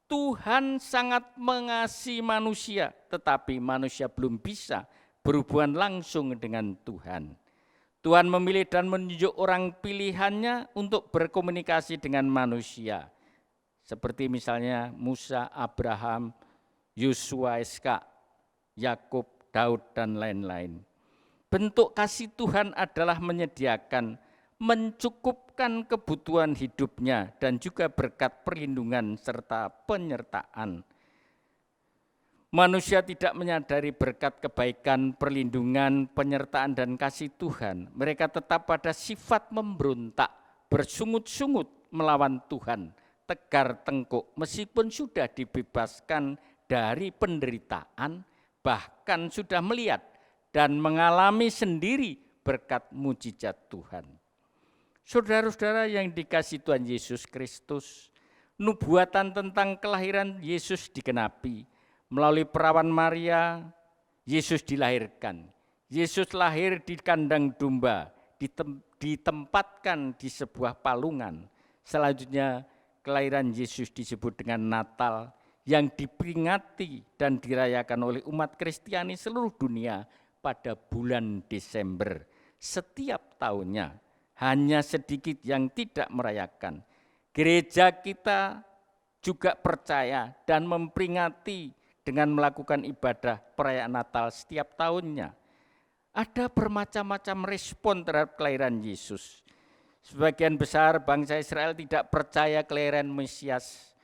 Tuhan sangat mengasihi manusia, tetapi manusia belum bisa berhubungan langsung dengan Tuhan. Tuhan memilih dan menunjuk orang pilihannya untuk berkomunikasi dengan manusia. Seperti misalnya Musa, Abraham, Yosua, Iskak, Yakub, Daud, dan lain-lain. Bentuk kasih Tuhan adalah menyediakan, mencukupkan kebutuhan hidupnya dan juga berkat perlindungan serta penyertaan. Manusia tidak menyadari berkat kebaikan, perlindungan, penyertaan dan kasih Tuhan. Mereka tetap pada sifat memberontak, bersungut-sungut melawan Tuhan, tegar tengkuk meskipun sudah dibebaskan dari penderitaan, bahkan sudah melihat dan mengalami sendiri berkat mujizat Tuhan. Saudara-saudara yang dikasihi Tuhan Yesus Kristus, nubuatan tentang kelahiran Yesus digenapi. Melalui perawan Maria, Yesus dilahirkan. Yesus lahir di kandang domba, ditempatkan di sebuah palungan. Selanjutnya kelahiran Yesus disebut dengan Natal yang diperingati dan dirayakan oleh umat Kristiani seluruh dunia pada bulan Desember setiap tahunnya. Hanya sedikit yang tidak merayakan. Gereja kita juga percaya dan memperingati dengan melakukan ibadah perayaan Natal setiap tahunnya. Ada bermacam-macam respon terhadap kelahiran Yesus. Sebagian besar bangsa Israel tidak percaya kelahiran Mesias.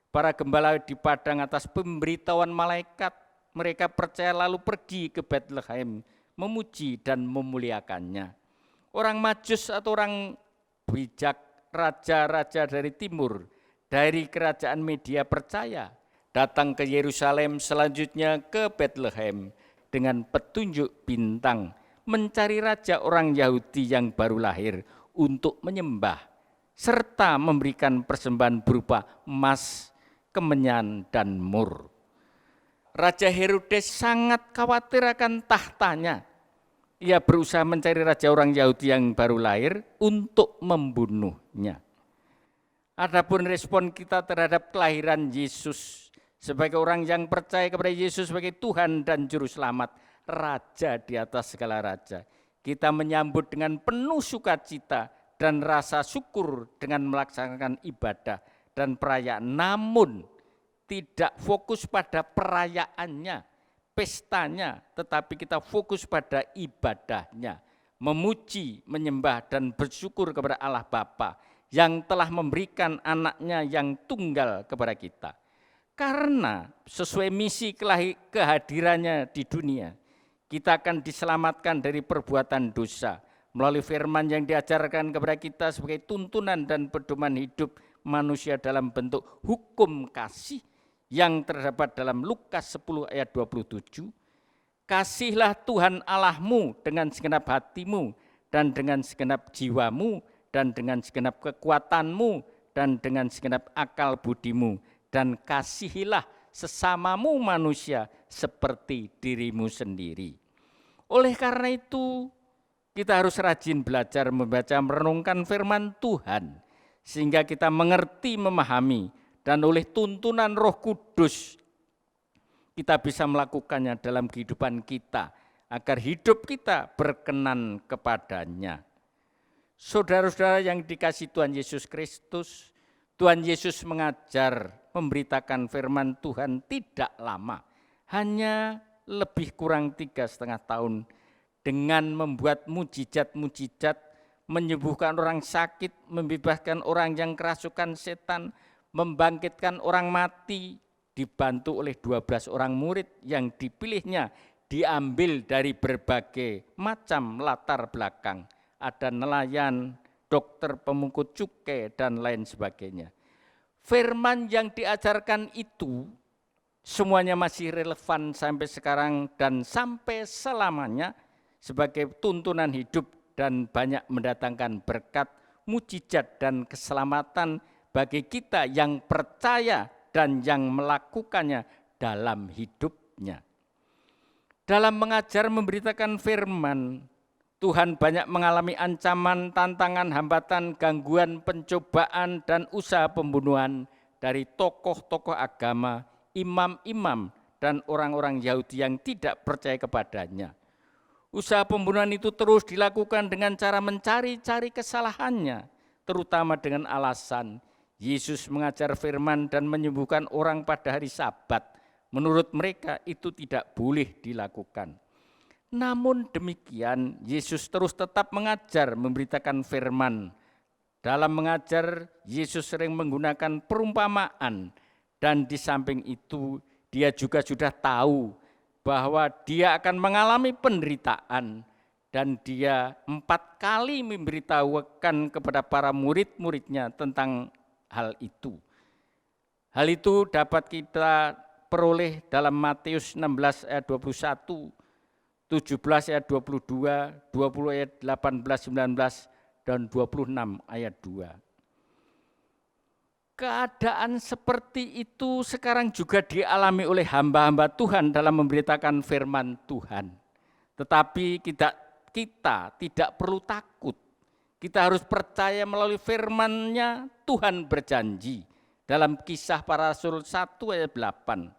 Para gembala di padang atas pemberitahuan malaikat, mereka percaya lalu pergi ke Bethlehem, memuji dan memuliakannya. Orang Majus atau orang bijak, raja-raja dari timur, dari kerajaan Media percaya, datang ke Yerusalem, selanjutnya ke Bethlehem dengan petunjuk bintang, mencari raja orang Yahudi yang baru lahir untuk menyembah, serta memberikan persembahan berupa emas, kemenyan, dan mur. Raja Herodes sangat khawatir akan tahtanya. Ia berusaha mencari raja orang Yahudi yang baru lahir untuk membunuhnya. Adapun respon kita terhadap kelahiran Yesus, sebagai orang yang percaya kepada Yesus sebagai Tuhan dan Juru Selamat, Raja di atas segala raja, kita menyambut dengan penuh sukacita dan rasa syukur dengan melaksanakan ibadah dan perayaan. Namun tidak fokus pada perayaannya, pestanya, tetapi kita fokus pada ibadahnya, memuji, menyembah dan bersyukur kepada Allah Bapa yang telah memberikan anaknya yang tunggal kepada kita. Karena sesuai misi kehadirannya di dunia, kita akan diselamatkan dari perbuatan dosa melalui firman yang diajarkan kepada kita sebagai tuntunan dan pedoman hidup manusia dalam bentuk hukum kasih yang terdapat dalam Lukas 10 ayat 27. Kasihlah Tuhan Allahmu dengan segenap hatimu dan dengan segenap jiwamu dan dengan segenap kekuatanmu dan dengan segenap akal budimu, dan kasihilah sesamamu manusia seperti dirimu sendiri. Oleh karena itu, kita harus rajin belajar membaca merenungkan firman Tuhan, sehingga kita mengerti, memahami, dan oleh tuntunan Roh Kudus, kita bisa melakukannya dalam kehidupan kita, agar hidup kita berkenan kepadanya. Saudara-saudara yang dikasihi Tuhan Yesus Kristus, Tuhan Yesus mengajar, memberitakan firman Tuhan tidak lama, hanya lebih kurang 3,5 tahun, dengan membuat mujizat-mujizat, menyembuhkan orang sakit, membebaskan orang yang kerasukan setan, membangkitkan orang mati, dibantu oleh 12 orang murid yang dipilihnya, diambil dari berbagai macam latar belakang. Ada nelayan, dokter, pemungut cukai, dan lain sebagainya. Firman yang diajarkan itu semuanya masih relevan sampai sekarang dan sampai selamanya sebagai tuntunan hidup dan banyak mendatangkan berkat, mujizat, dan keselamatan bagi kita yang percaya dan yang melakukannya dalam hidupnya. Dalam mengajar memberitakan firman, Tuhan banyak mengalami ancaman, tantangan, hambatan, gangguan, pencobaan, dan usaha pembunuhan dari tokoh-tokoh agama, imam-imam, dan orang-orang Yahudi yang tidak percaya kepadanya. Usaha pembunuhan itu terus dilakukan dengan cara mencari-cari kesalahannya, terutama dengan alasan Yesus mengajar firman dan menyembuhkan orang pada hari Sabat. Menurut mereka itu tidak boleh dilakukan. Namun demikian, Yesus terus tetap mengajar, memberitakan firman. Dalam mengajar, Yesus sering menggunakan perumpamaan, dan di samping itu dia juga sudah tahu bahwa dia akan mengalami penderitaan, dan dia 4 kali memberitahukan kepada para murid-muridnya tentang hal itu. Hal itu dapat kita peroleh dalam Matius 16 ayat 21, 17 ayat 22, 20 ayat 18, 19, dan 26 ayat 2. Keadaan seperti itu sekarang juga dialami oleh hamba-hamba Tuhan dalam memberitakan firman Tuhan. Tetapi kita tidak perlu takut. Kita harus percaya melalui firman-Nya. Tuhan berjanji dalam Kisah Para Rasul 1 ayat 8.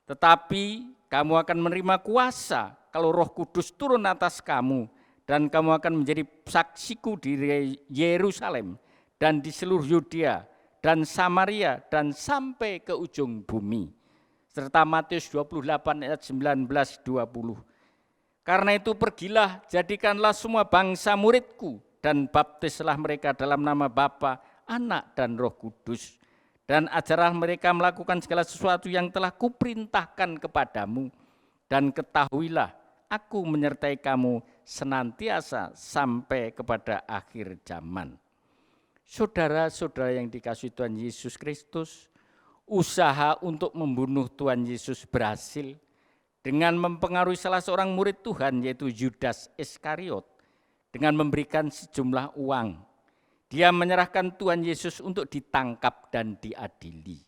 Tetapi kamu akan menerima kuasa kalau Roh Kudus turun atas kamu, dan kamu akan menjadi saksiku di Yerusalem dan di seluruh Yudea dan Samaria dan sampai ke ujung bumi. Serta Matius 28 ayat 19-20. Karena itu pergilah, jadikanlah semua bangsa muridku, dan baptislah mereka dalam nama Bapa, Anak, dan Roh Kudus. Dan ajarlah mereka melakukan segala sesuatu yang telah kuperintahkan kepadamu. Dan ketahuilah, aku menyertai kamu senantiasa sampai kepada akhir zaman. Saudara-saudara yang dikasihi Tuhan Yesus Kristus, usaha untuk membunuh Tuhan Yesus berhasil dengan mempengaruhi salah seorang murid Tuhan, yaitu Yudas Iskariot, dengan memberikan sejumlah uang. Dia menyerahkan Tuhan Yesus untuk ditangkap dan diadili.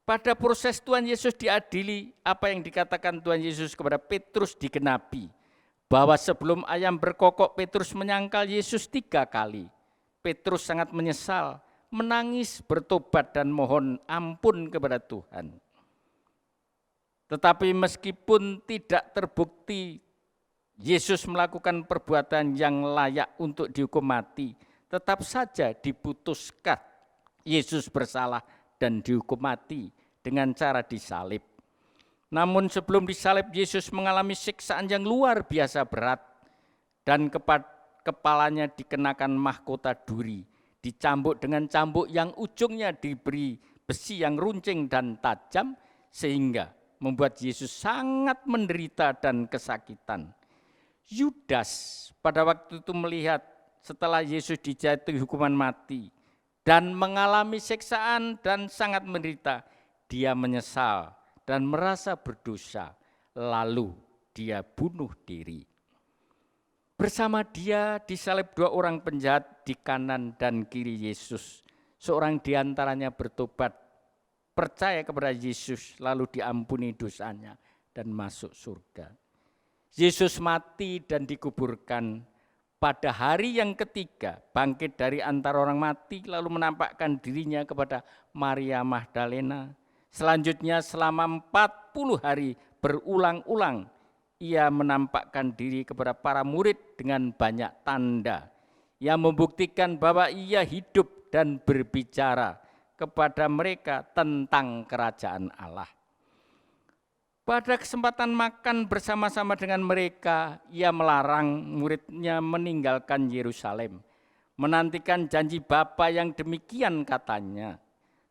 Pada proses Tuhan Yesus diadili, apa yang dikatakan Tuhan Yesus kepada Petrus digenapi, bahwa sebelum ayam berkokok, Petrus menyangkal Yesus 3 kali. Petrus sangat menyesal, menangis, bertobat, dan mohon ampun kepada Tuhan. Tetapi meskipun tidak terbukti Yesus melakukan perbuatan yang layak untuk dihukum mati, tetap saja diputuskan Yesus bersalah dan dihukum mati dengan cara disalib. Namun sebelum disalib, Yesus mengalami siksaan yang luar biasa berat, dan kepalanya dikenakan mahkota duri, dicambuk dengan cambuk yang ujungnya diberi besi yang runcing dan tajam, sehingga membuat Yesus sangat menderita dan kesakitan. Yudas pada waktu itu melihat setelah Yesus dijatuhi hukuman mati dan mengalami siksaan dan sangat menderita, dia menyesal dan merasa berdosa, lalu dia bunuh diri. Bersama dia disalib 2 orang penjahat di kanan dan kiri Yesus. Seorang di antaranya bertobat, percaya kepada Yesus, lalu diampuni dosanya dan masuk surga. Yesus mati dan dikuburkan. Pada hari yang ketiga, bangkit dari antara orang mati, lalu menampakkan dirinya kepada Maria Magdalena. Selanjutnya selama 40 hari berulang-ulang, ia menampakkan diri kepada para murid dengan banyak tanda yang membuktikan bahwa ia hidup dan berbicara kepada mereka tentang kerajaan Allah. Pada kesempatan makan bersama-sama dengan mereka, ia melarang muridnya meninggalkan Yerusalem, menantikan janji Bapa yang demikian katanya.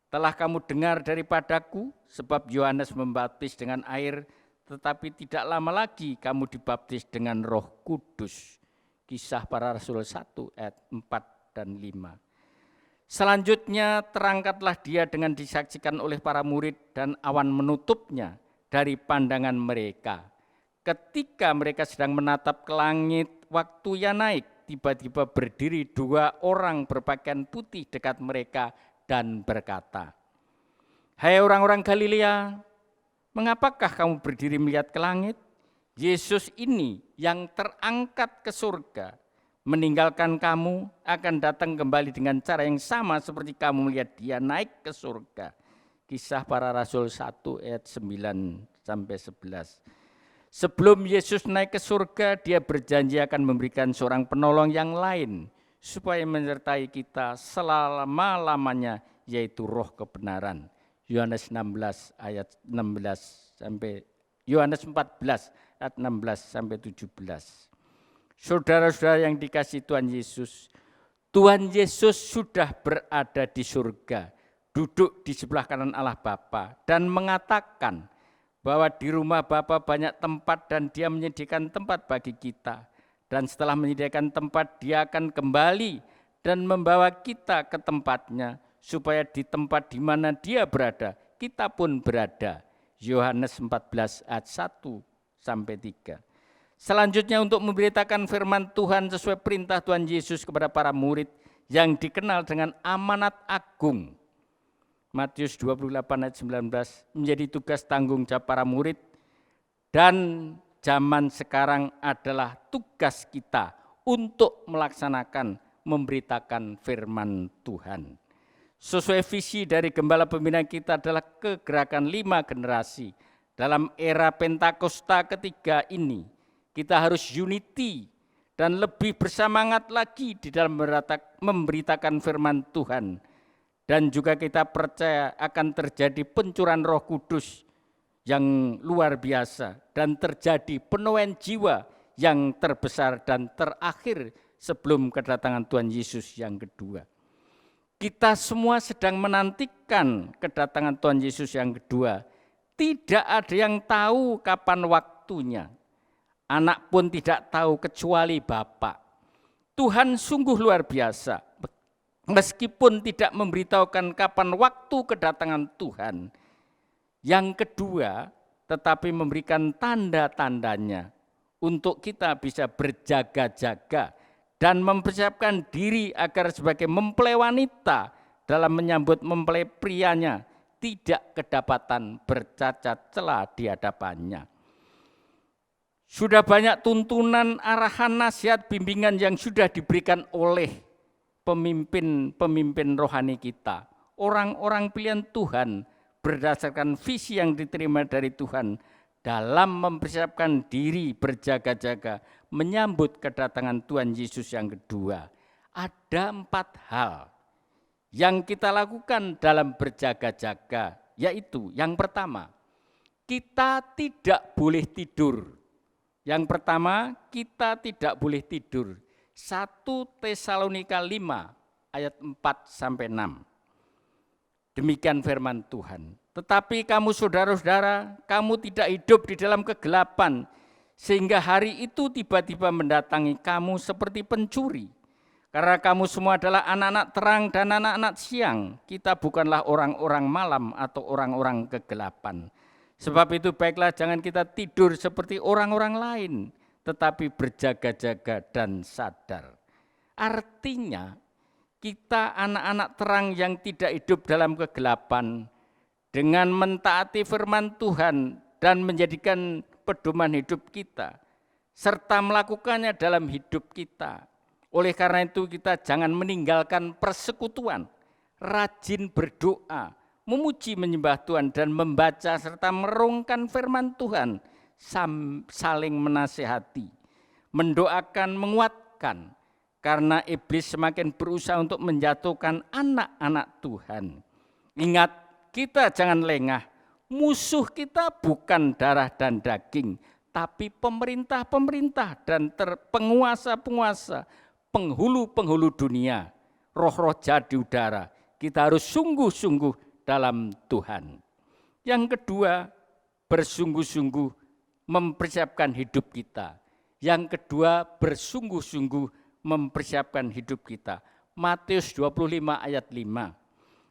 Telah kamu dengar daripadaku, sebab Yohanes membaptis dengan air, tetapi tidak lama lagi kamu dibaptis dengan Roh Kudus. Kisah Para Rasul 1 ayat 4 dan 5. Selanjutnya terangkatlah dia dengan disaksikan oleh para murid, dan awan menutupnya dari pandangan mereka. Ketika mereka sedang menatap ke langit, waktu ia naik, tiba-tiba berdiri 2 orang berpakaian putih dekat mereka dan berkata, "Hai orang-orang Galilea, mengapakah kamu berdiri melihat ke langit? Yesus ini yang terangkat ke surga, meninggalkan kamu, akan datang kembali dengan cara yang sama seperti kamu melihat dia naik ke surga." Kisah Para Rasul 1 ayat 9-11. Sebelum Yesus naik ke surga, dia berjanji akan memberikan seorang penolong yang lain, supaya menyertai kita selama-lamanya, yaitu Roh kebenaran. Yohanes 16 ayat 16 sampai Yohanes 14 ayat 16 sampai 17. Saudara-saudara yang dikasihi Tuhan Yesus sudah berada di surga, duduk di sebelah kanan Allah Bapa, dan mengatakan bahwa di rumah Bapa banyak tempat dan Dia menyediakan tempat bagi kita. Dan setelah menyediakan tempat, Dia akan kembali dan membawa kita ke tempatnya, supaya di tempat di mana Dia berada, kita pun berada. Yohanes 14 ayat 1-3. Selanjutnya untuk memberitakan firman Tuhan sesuai perintah Tuhan Yesus kepada para murid yang dikenal dengan amanat agung. Matius 28 ayat 19 menjadi tugas tanggung jawab para murid, dan zaman sekarang adalah tugas kita untuk melaksanakan, memberitakan firman Tuhan. Sesuai visi dari gembala pembina kita adalah kegerakan 5 generasi. Dalam era Pentakosta ketiga ini, kita harus unity dan lebih bersemangat lagi di dalam memberitakan firman Tuhan. Dan juga kita percaya akan terjadi pencurahan Roh Kudus yang luar biasa dan terjadi penuaian jiwa yang terbesar dan terakhir sebelum kedatangan Tuhan Yesus yang kedua. Kita semua sedang menantikan kedatangan Tuhan Yesus yang kedua. Tidak ada yang tahu kapan waktunya. Anak pun tidak tahu kecuali Bapa. Tuhan sungguh luar biasa. Meskipun tidak memberitahukan kapan waktu kedatangan Tuhan. Yang kedua, tetapi memberikan tanda-tandanya untuk kita bisa berjaga-jaga dan mempersiapkan diri agar sebagai mempelai wanita dalam menyambut mempelai prianya tidak kedapatan bercacat celah di hadapannya. Sudah banyak tuntunan, arahan, nasihat, bimbingan yang sudah diberikan oleh pemimpin-pemimpin rohani kita, orang-orang pilihan Tuhan berdasarkan visi yang diterima dari Tuhan dalam mempersiapkan diri berjaga-jaga menyambut kedatangan Tuhan Yesus yang kedua. Ada 4 hal yang kita lakukan dalam berjaga-jaga, yaitu yang pertama, kita tidak boleh tidur. Yang pertama, kita tidak boleh tidur. 1 Tesalonika 5 ayat 4-6. Demikian firman Tuhan. Tetapi kamu saudara-saudara, kamu tidak hidup di dalam kegelapan, sehingga hari itu tiba-tiba mendatangi kamu seperti pencuri. Karena kamu semua adalah anak-anak terang dan anak-anak siang. Kita bukanlah orang-orang malam atau orang-orang kegelapan. Sebab itu baiklah jangan kita tidur seperti orang-orang lain, tetapi berjaga-jaga dan sadar. Artinya kita anak-anak terang yang tidak hidup dalam kegelapan, dengan mentaati firman Tuhan dan menjadikan pedoman hidup kita, serta melakukannya dalam hidup kita. Oleh karena itu kita jangan meninggalkan persekutuan, rajin berdoa, memuji menyembah Tuhan dan membaca serta merenungkan firman Tuhan, saling menasihati, mendoakan, menguatkan, karena iblis semakin berusaha untuk menjatuhkan anak-anak Tuhan. Ingat, kita jangan lengah, musuh kita bukan darah dan daging, tapi pemerintah-pemerintah dan penguasa-penguasa, penghulu-penghulu dunia, roh-roh jahat di udara. Kita harus sungguh-sungguh dalam Tuhan. Yang kedua, bersungguh-sungguh mempersiapkan hidup kita. Yang kedua, bersungguh-sungguh mempersiapkan hidup kita. Matius 25 ayat 5.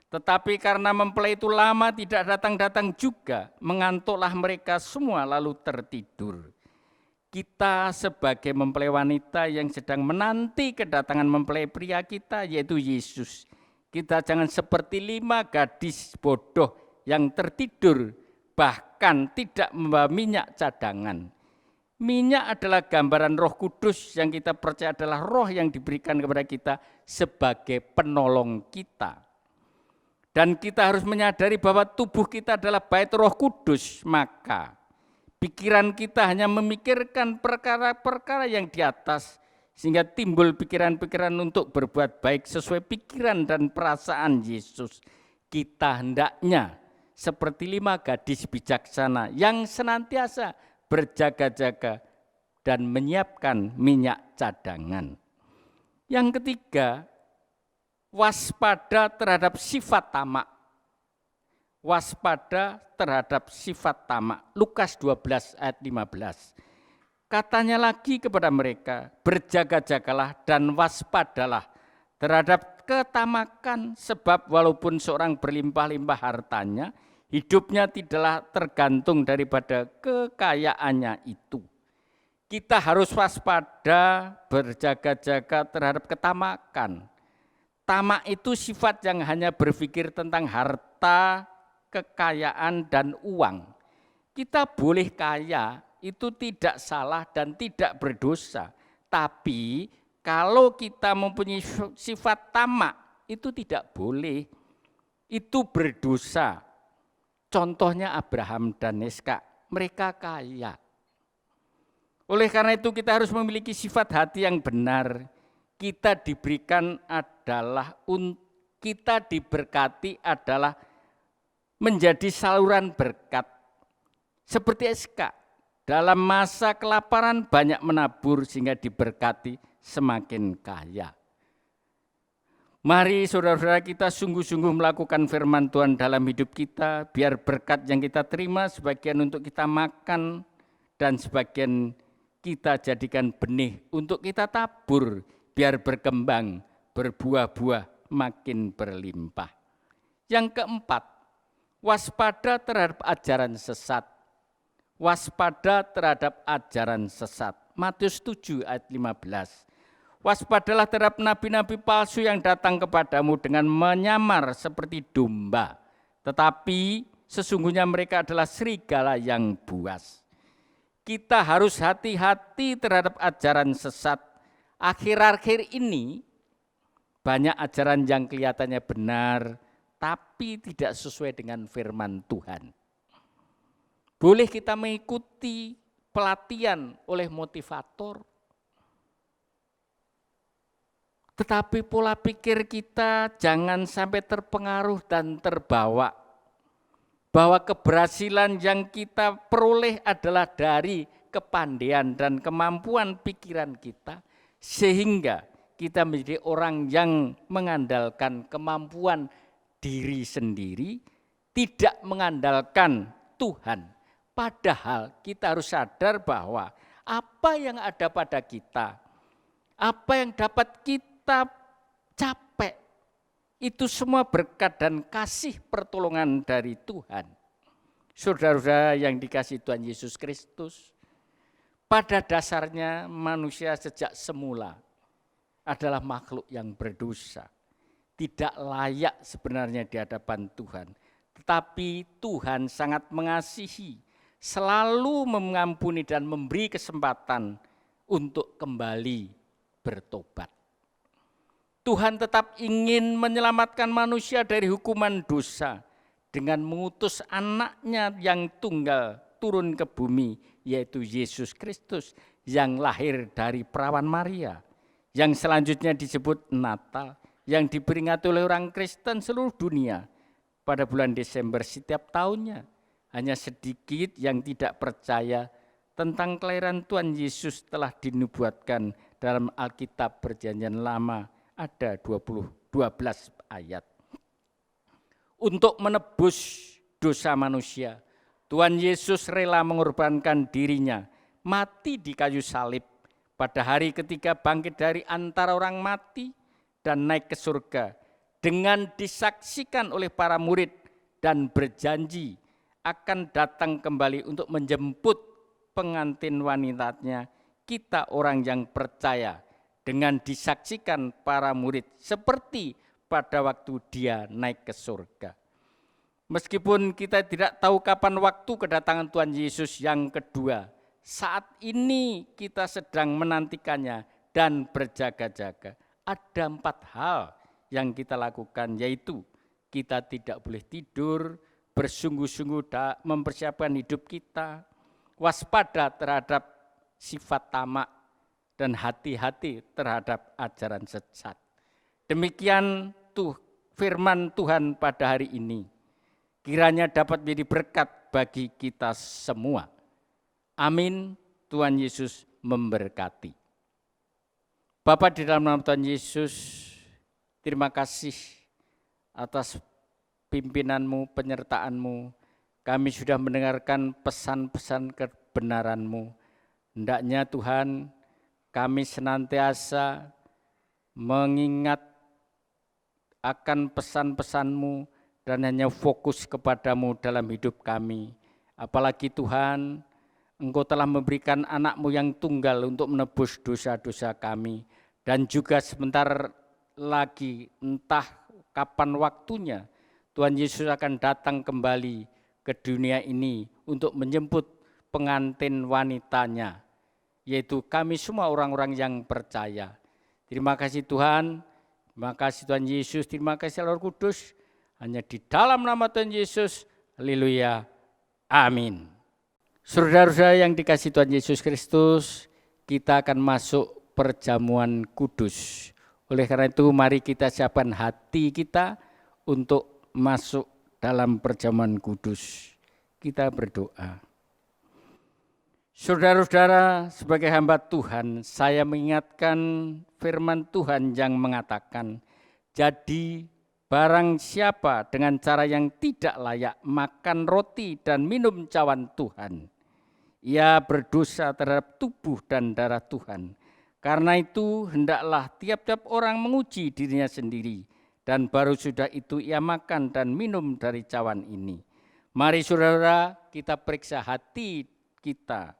Tetapi karena mempelai itu lama tidak datang-datang juga, mengantuklah mereka semua lalu tertidur. Kita sebagai mempelai wanita yang sedang menanti kedatangan mempelai pria kita, yaitu Yesus. Kita jangan seperti 5 gadis bodoh yang tertidur, bahkan tidak membawa minyak cadangan. Minyak adalah gambaran Roh Kudus yang kita percaya adalah roh yang diberikan kepada kita sebagai penolong kita. Dan kita harus menyadari bahwa tubuh kita adalah bait Roh Kudus, maka pikiran kita hanya memikirkan perkara-perkara yang di atas, sehingga timbul pikiran-pikiran untuk berbuat baik sesuai pikiran dan perasaan Yesus. Kita hendaknya seperti 5 gadis bijaksana yang senantiasa berjaga-jaga dan menyiapkan minyak cadangan. Yang ketiga, waspada terhadap sifat tamak. waspada terhadap sifat tamak. Lukas 12 ayat 15. Katanya lagi kepada mereka, berjaga-jagalah dan waspadalah terhadap ketamakan, sebab walaupun seorang berlimpah-limpah hartanya, hidupnya tidaklah tergantung daripada kekayaannya itu. Kita harus waspada, berjaga-jaga terhadap ketamakan. Tamak itu sifat yang hanya berpikir tentang harta, kekayaan, dan uang. Kita boleh kaya, itu tidak salah dan tidak berdosa. Tapi kalau kita mempunyai sifat tamak, itu tidak boleh. Itu berdosa. Contohnya Abraham dan Iskak, mereka kaya. Oleh karena itu kita harus memiliki sifat hati yang benar. Kita diberkati adalah menjadi saluran berkat. Seperti Iskak, dalam masa kelaparan banyak menabur sehingga diberkati semakin kaya. Mari saudara-saudara kita sungguh-sungguh melakukan firman Tuhan dalam hidup kita, biar berkat yang kita terima sebagian untuk kita makan dan sebagian kita jadikan benih untuk kita tabur, biar berkembang, berbuah-buah, makin berlimpah. Yang keempat, waspada terhadap ajaran sesat. Waspada terhadap ajaran sesat. Matius 7 ayat 15. Waspadalah terhadap nabi-nabi palsu yang datang kepadamu dengan menyamar seperti domba, tetapi sesungguhnya mereka adalah serigala yang buas. Kita harus hati-hati terhadap ajaran sesat. Akhir-akhir ini banyak ajaran yang kelihatannya benar, tapi tidak sesuai dengan firman Tuhan. Boleh kita mengikuti pelatihan oleh motivator, tetapi pola pikir kita jangan sampai terpengaruh dan terbawa bahwa keberhasilan yang kita peroleh adalah dari kepandaian dan kemampuan pikiran kita, sehingga kita menjadi orang yang mengandalkan kemampuan diri sendiri, tidak mengandalkan Tuhan. Padahal kita harus sadar bahwa apa yang ada pada kita, apa yang dapat kita capai, itu semua berkat dan kasih pertolongan dari Tuhan. Saudara-saudara yang dikasihi Tuhan Yesus Kristus, pada dasarnya manusia sejak semula adalah makhluk yang berdosa. Tidak layak sebenarnya di hadapan Tuhan. Tetapi Tuhan sangat mengasihi, selalu mengampuni dan memberi kesempatan untuk kembali bertobat. Tuhan tetap ingin menyelamatkan manusia dari hukuman dosa dengan mengutus anaknya yang tunggal turun ke bumi, yaitu Yesus Kristus yang lahir dari perawan Maria, yang selanjutnya disebut Natal, yang diperingati oleh orang Kristen seluruh dunia pada bulan Desember setiap tahunnya. Hanya sedikit yang tidak percaya tentang kelahiran Tuhan Yesus telah dinubuatkan dalam Alkitab Perjanjian Lama, ada 12 ayat. Untuk menebus dosa manusia, Tuhan Yesus rela mengorbankan dirinya, mati di kayu salib, pada hari ketiga bangkit dari antara orang mati dan naik ke surga, dengan disaksikan oleh para murid dan berjanji akan datang kembali untuk menjemput pengantin wanitanya, kita orang yang percaya, dengan disaksikan para murid seperti pada waktu dia naik ke surga. Meskipun kita tidak tahu kapan waktu kedatangan Tuhan Yesus yang kedua, saat ini kita sedang menantikannya dan berjaga-jaga. Ada 4 hal yang kita lakukan, yaitu kita tidak boleh tidur, bersungguh-sungguh mempersiapkan hidup kita, waspada terhadap sifat tamak, dan hati-hati terhadap ajaran sesat. Demikian firman Tuhan pada hari ini. Kiranya dapat menjadi berkat bagi kita semua. Amin. Tuhan Yesus memberkati. Bapa, di dalam nama Tuhan Yesus, terima kasih atas pimpinan-Mu, penyertaan-Mu. Kami sudah mendengarkan pesan-pesan kebenaran-Mu. Hendaknya Tuhan, kami senantiasa mengingat akan pesan-pesan-Mu dan hanya fokus kepadamu dalam hidup kami. Apalagi Tuhan, Engkau telah memberikan anak-Mu yang tunggal untuk menebus dosa-dosa kami. Dan juga sebentar lagi, entah kapan waktunya, Tuhan Yesus akan datang kembali ke dunia ini untuk menjemput pengantin wanitanya, yaitu kami semua orang-orang yang percaya. Terima kasih Tuhan, terima kasih Tuhan Yesus, terima kasih Roh Kudus. Hanya di dalam nama Tuhan Yesus, haleluya, amin. Saudara-saudara yang dikasihi Tuhan Yesus Kristus, kita akan masuk perjamuan kudus. Oleh karena itu mari kita siapkan hati kita untuk masuk dalam perjamuan kudus. Kita berdoa. Saudara-saudara, sebagai hamba Tuhan, saya mengingatkan firman Tuhan yang mengatakan, jadi barang siapa dengan cara yang tidak layak makan roti dan minum cawan Tuhan, ia berdosa terhadap tubuh dan darah Tuhan. Karena itu hendaklah tiap-tiap orang menguji dirinya sendiri, dan baru sudah itu ia makan dan minum dari cawan ini. Mari saudara, kita periksa hati kita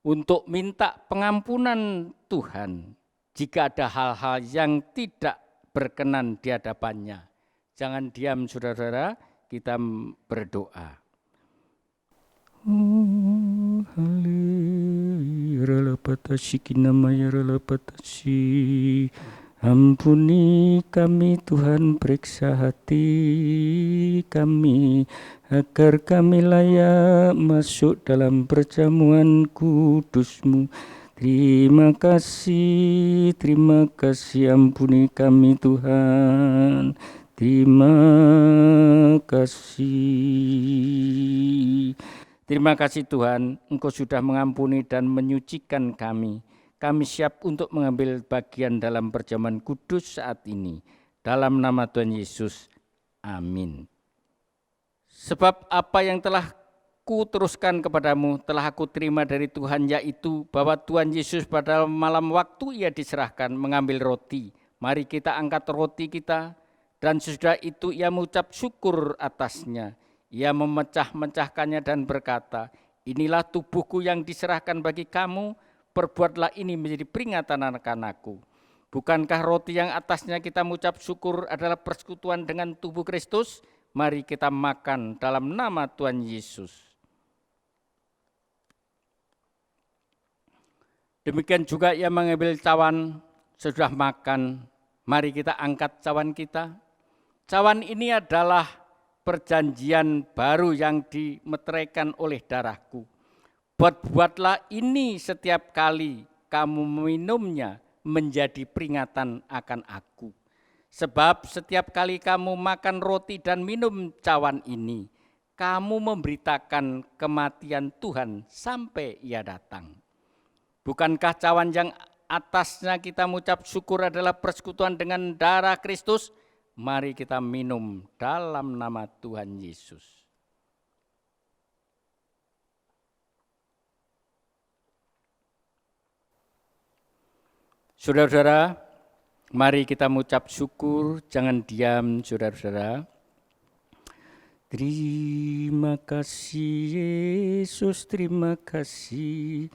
untuk minta pengampunan Tuhan jika ada hal-hal yang tidak berkenan di hadapannya. Jangan diam saudara-saudara, kita berdoa. Ampuni kami Tuhan, periksa hati kami agar kami layak masuk dalam perjamuan kudus-Mu. Terima kasih, ampuni kami Tuhan. Terima kasih. Terima kasih Tuhan, Engkau sudah mengampuni dan menyucikan kami. Kami siap untuk mengambil bagian dalam perjamuan kudus saat ini. Dalam nama Tuhan Yesus, amin. Sebab apa yang telah kuteruskan kepadamu telah aku terima dari Tuhan, yaitu bahwa Tuhan Yesus pada malam waktu ia diserahkan mengambil roti. Mari kita angkat roti kita, dan sesudah itu ia mengucap syukur atasnya. Ia memecah-mecahkannya dan berkata, inilah tubuhku yang diserahkan bagi kamu, perbuatlah ini menjadi peringatan akan aku. Bukankah roti yang atasnya kita mengucap syukur adalah persekutuan dengan tubuh Kristus? Mari kita makan dalam nama Tuhan Yesus. Demikian juga ia mengambil cawan, sesudah makan, mari kita angkat cawan kita. Cawan ini adalah perjanjian baru yang dimeteraikan oleh darahku. Buatlah ini setiap kali kamu meminumnya menjadi peringatan akan aku. Sebab setiap kali kamu makan roti dan minum cawan ini, kamu memberitakan kematian Tuhan sampai ia datang. Bukankah cawan yang atasnya kita mengucap syukur adalah persekutuan dengan darah Kristus? Mari kita minum dalam nama Tuhan Yesus. Saudara-saudara, mari kita mengucap syukur, jangan diam saudara-saudara. Terima kasih Yesus, terima kasih.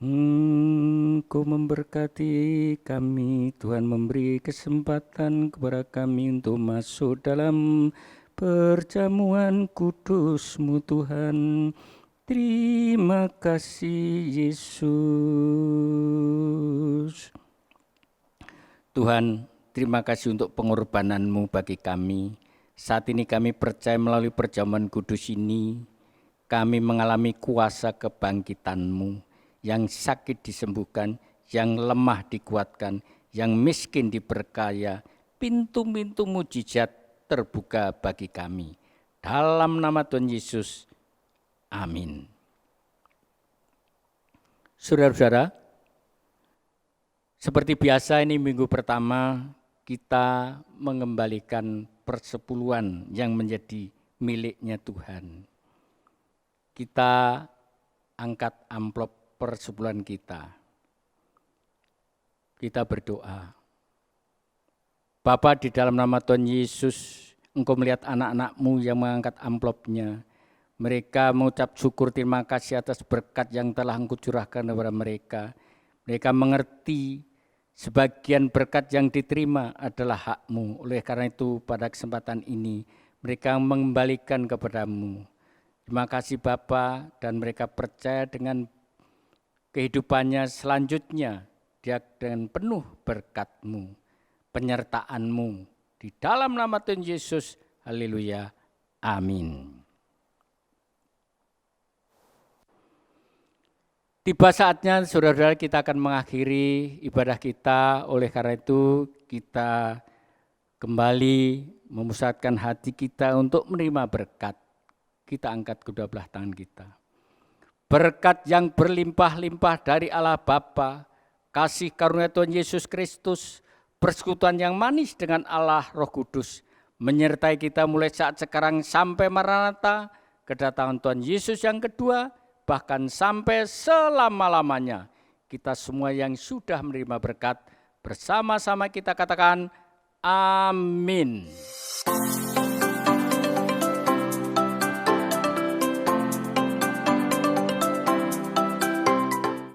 Engkau memberkati kami, Tuhan memberi kesempatan kepada kami untuk masuk dalam perjamuan kudus-Mu Tuhan. Terima kasih Yesus. Tuhan, terima kasih untuk pengorbanan-Mu bagi kami. Saat ini kami percaya melalui perjamuan kudus ini, kami mengalami kuasa kebangkitan-Mu. Yang sakit disembuhkan, yang lemah dikuatkan, yang miskin diberkaya, pintu-pintu mujizat terbuka bagi kami. Dalam nama Tuhan Yesus, amin. Saudara-saudara, seperti biasa ini minggu pertama kita mengembalikan persepuluhan yang menjadi miliknya Tuhan. Kita angkat amplop persepuluhan kita. Kita berdoa. Bapa, di dalam nama Tuhan Yesus, Engkau melihat anak-anak-Mu yang mengangkat amplopnya. Mereka mengucap syukur terima kasih atas berkat yang telah Engkau curahkan kepada mereka. Mereka mengerti sebagian berkat yang diterima adalah hak-Mu. Oleh karena itu pada kesempatan ini mereka mengembalikan kepadamu. Terima kasih Bapa, dan mereka percaya dengan kehidupannya selanjutnya dia dengan penuh berkat-Mu, penyertaan-Mu. Di dalam nama Tuhan Yesus, haleluya, amin. Tiba saatnya saudara-saudara kita akan mengakhiri ibadah kita, oleh karena itu kita kembali memusatkan hati kita untuk menerima berkat. Kita angkat kedua belah tangan kita. Berkat yang berlimpah-limpah dari Allah Bapa, kasih karunia Tuhan Yesus Kristus, persekutuan yang manis dengan Allah Roh Kudus, menyertai kita mulai saat sekarang sampai Maranatha, kedatangan Tuhan Yesus yang kedua, bahkan sampai selama-lamanya. Kita semua yang sudah menerima berkat, bersama-sama kita katakan amin.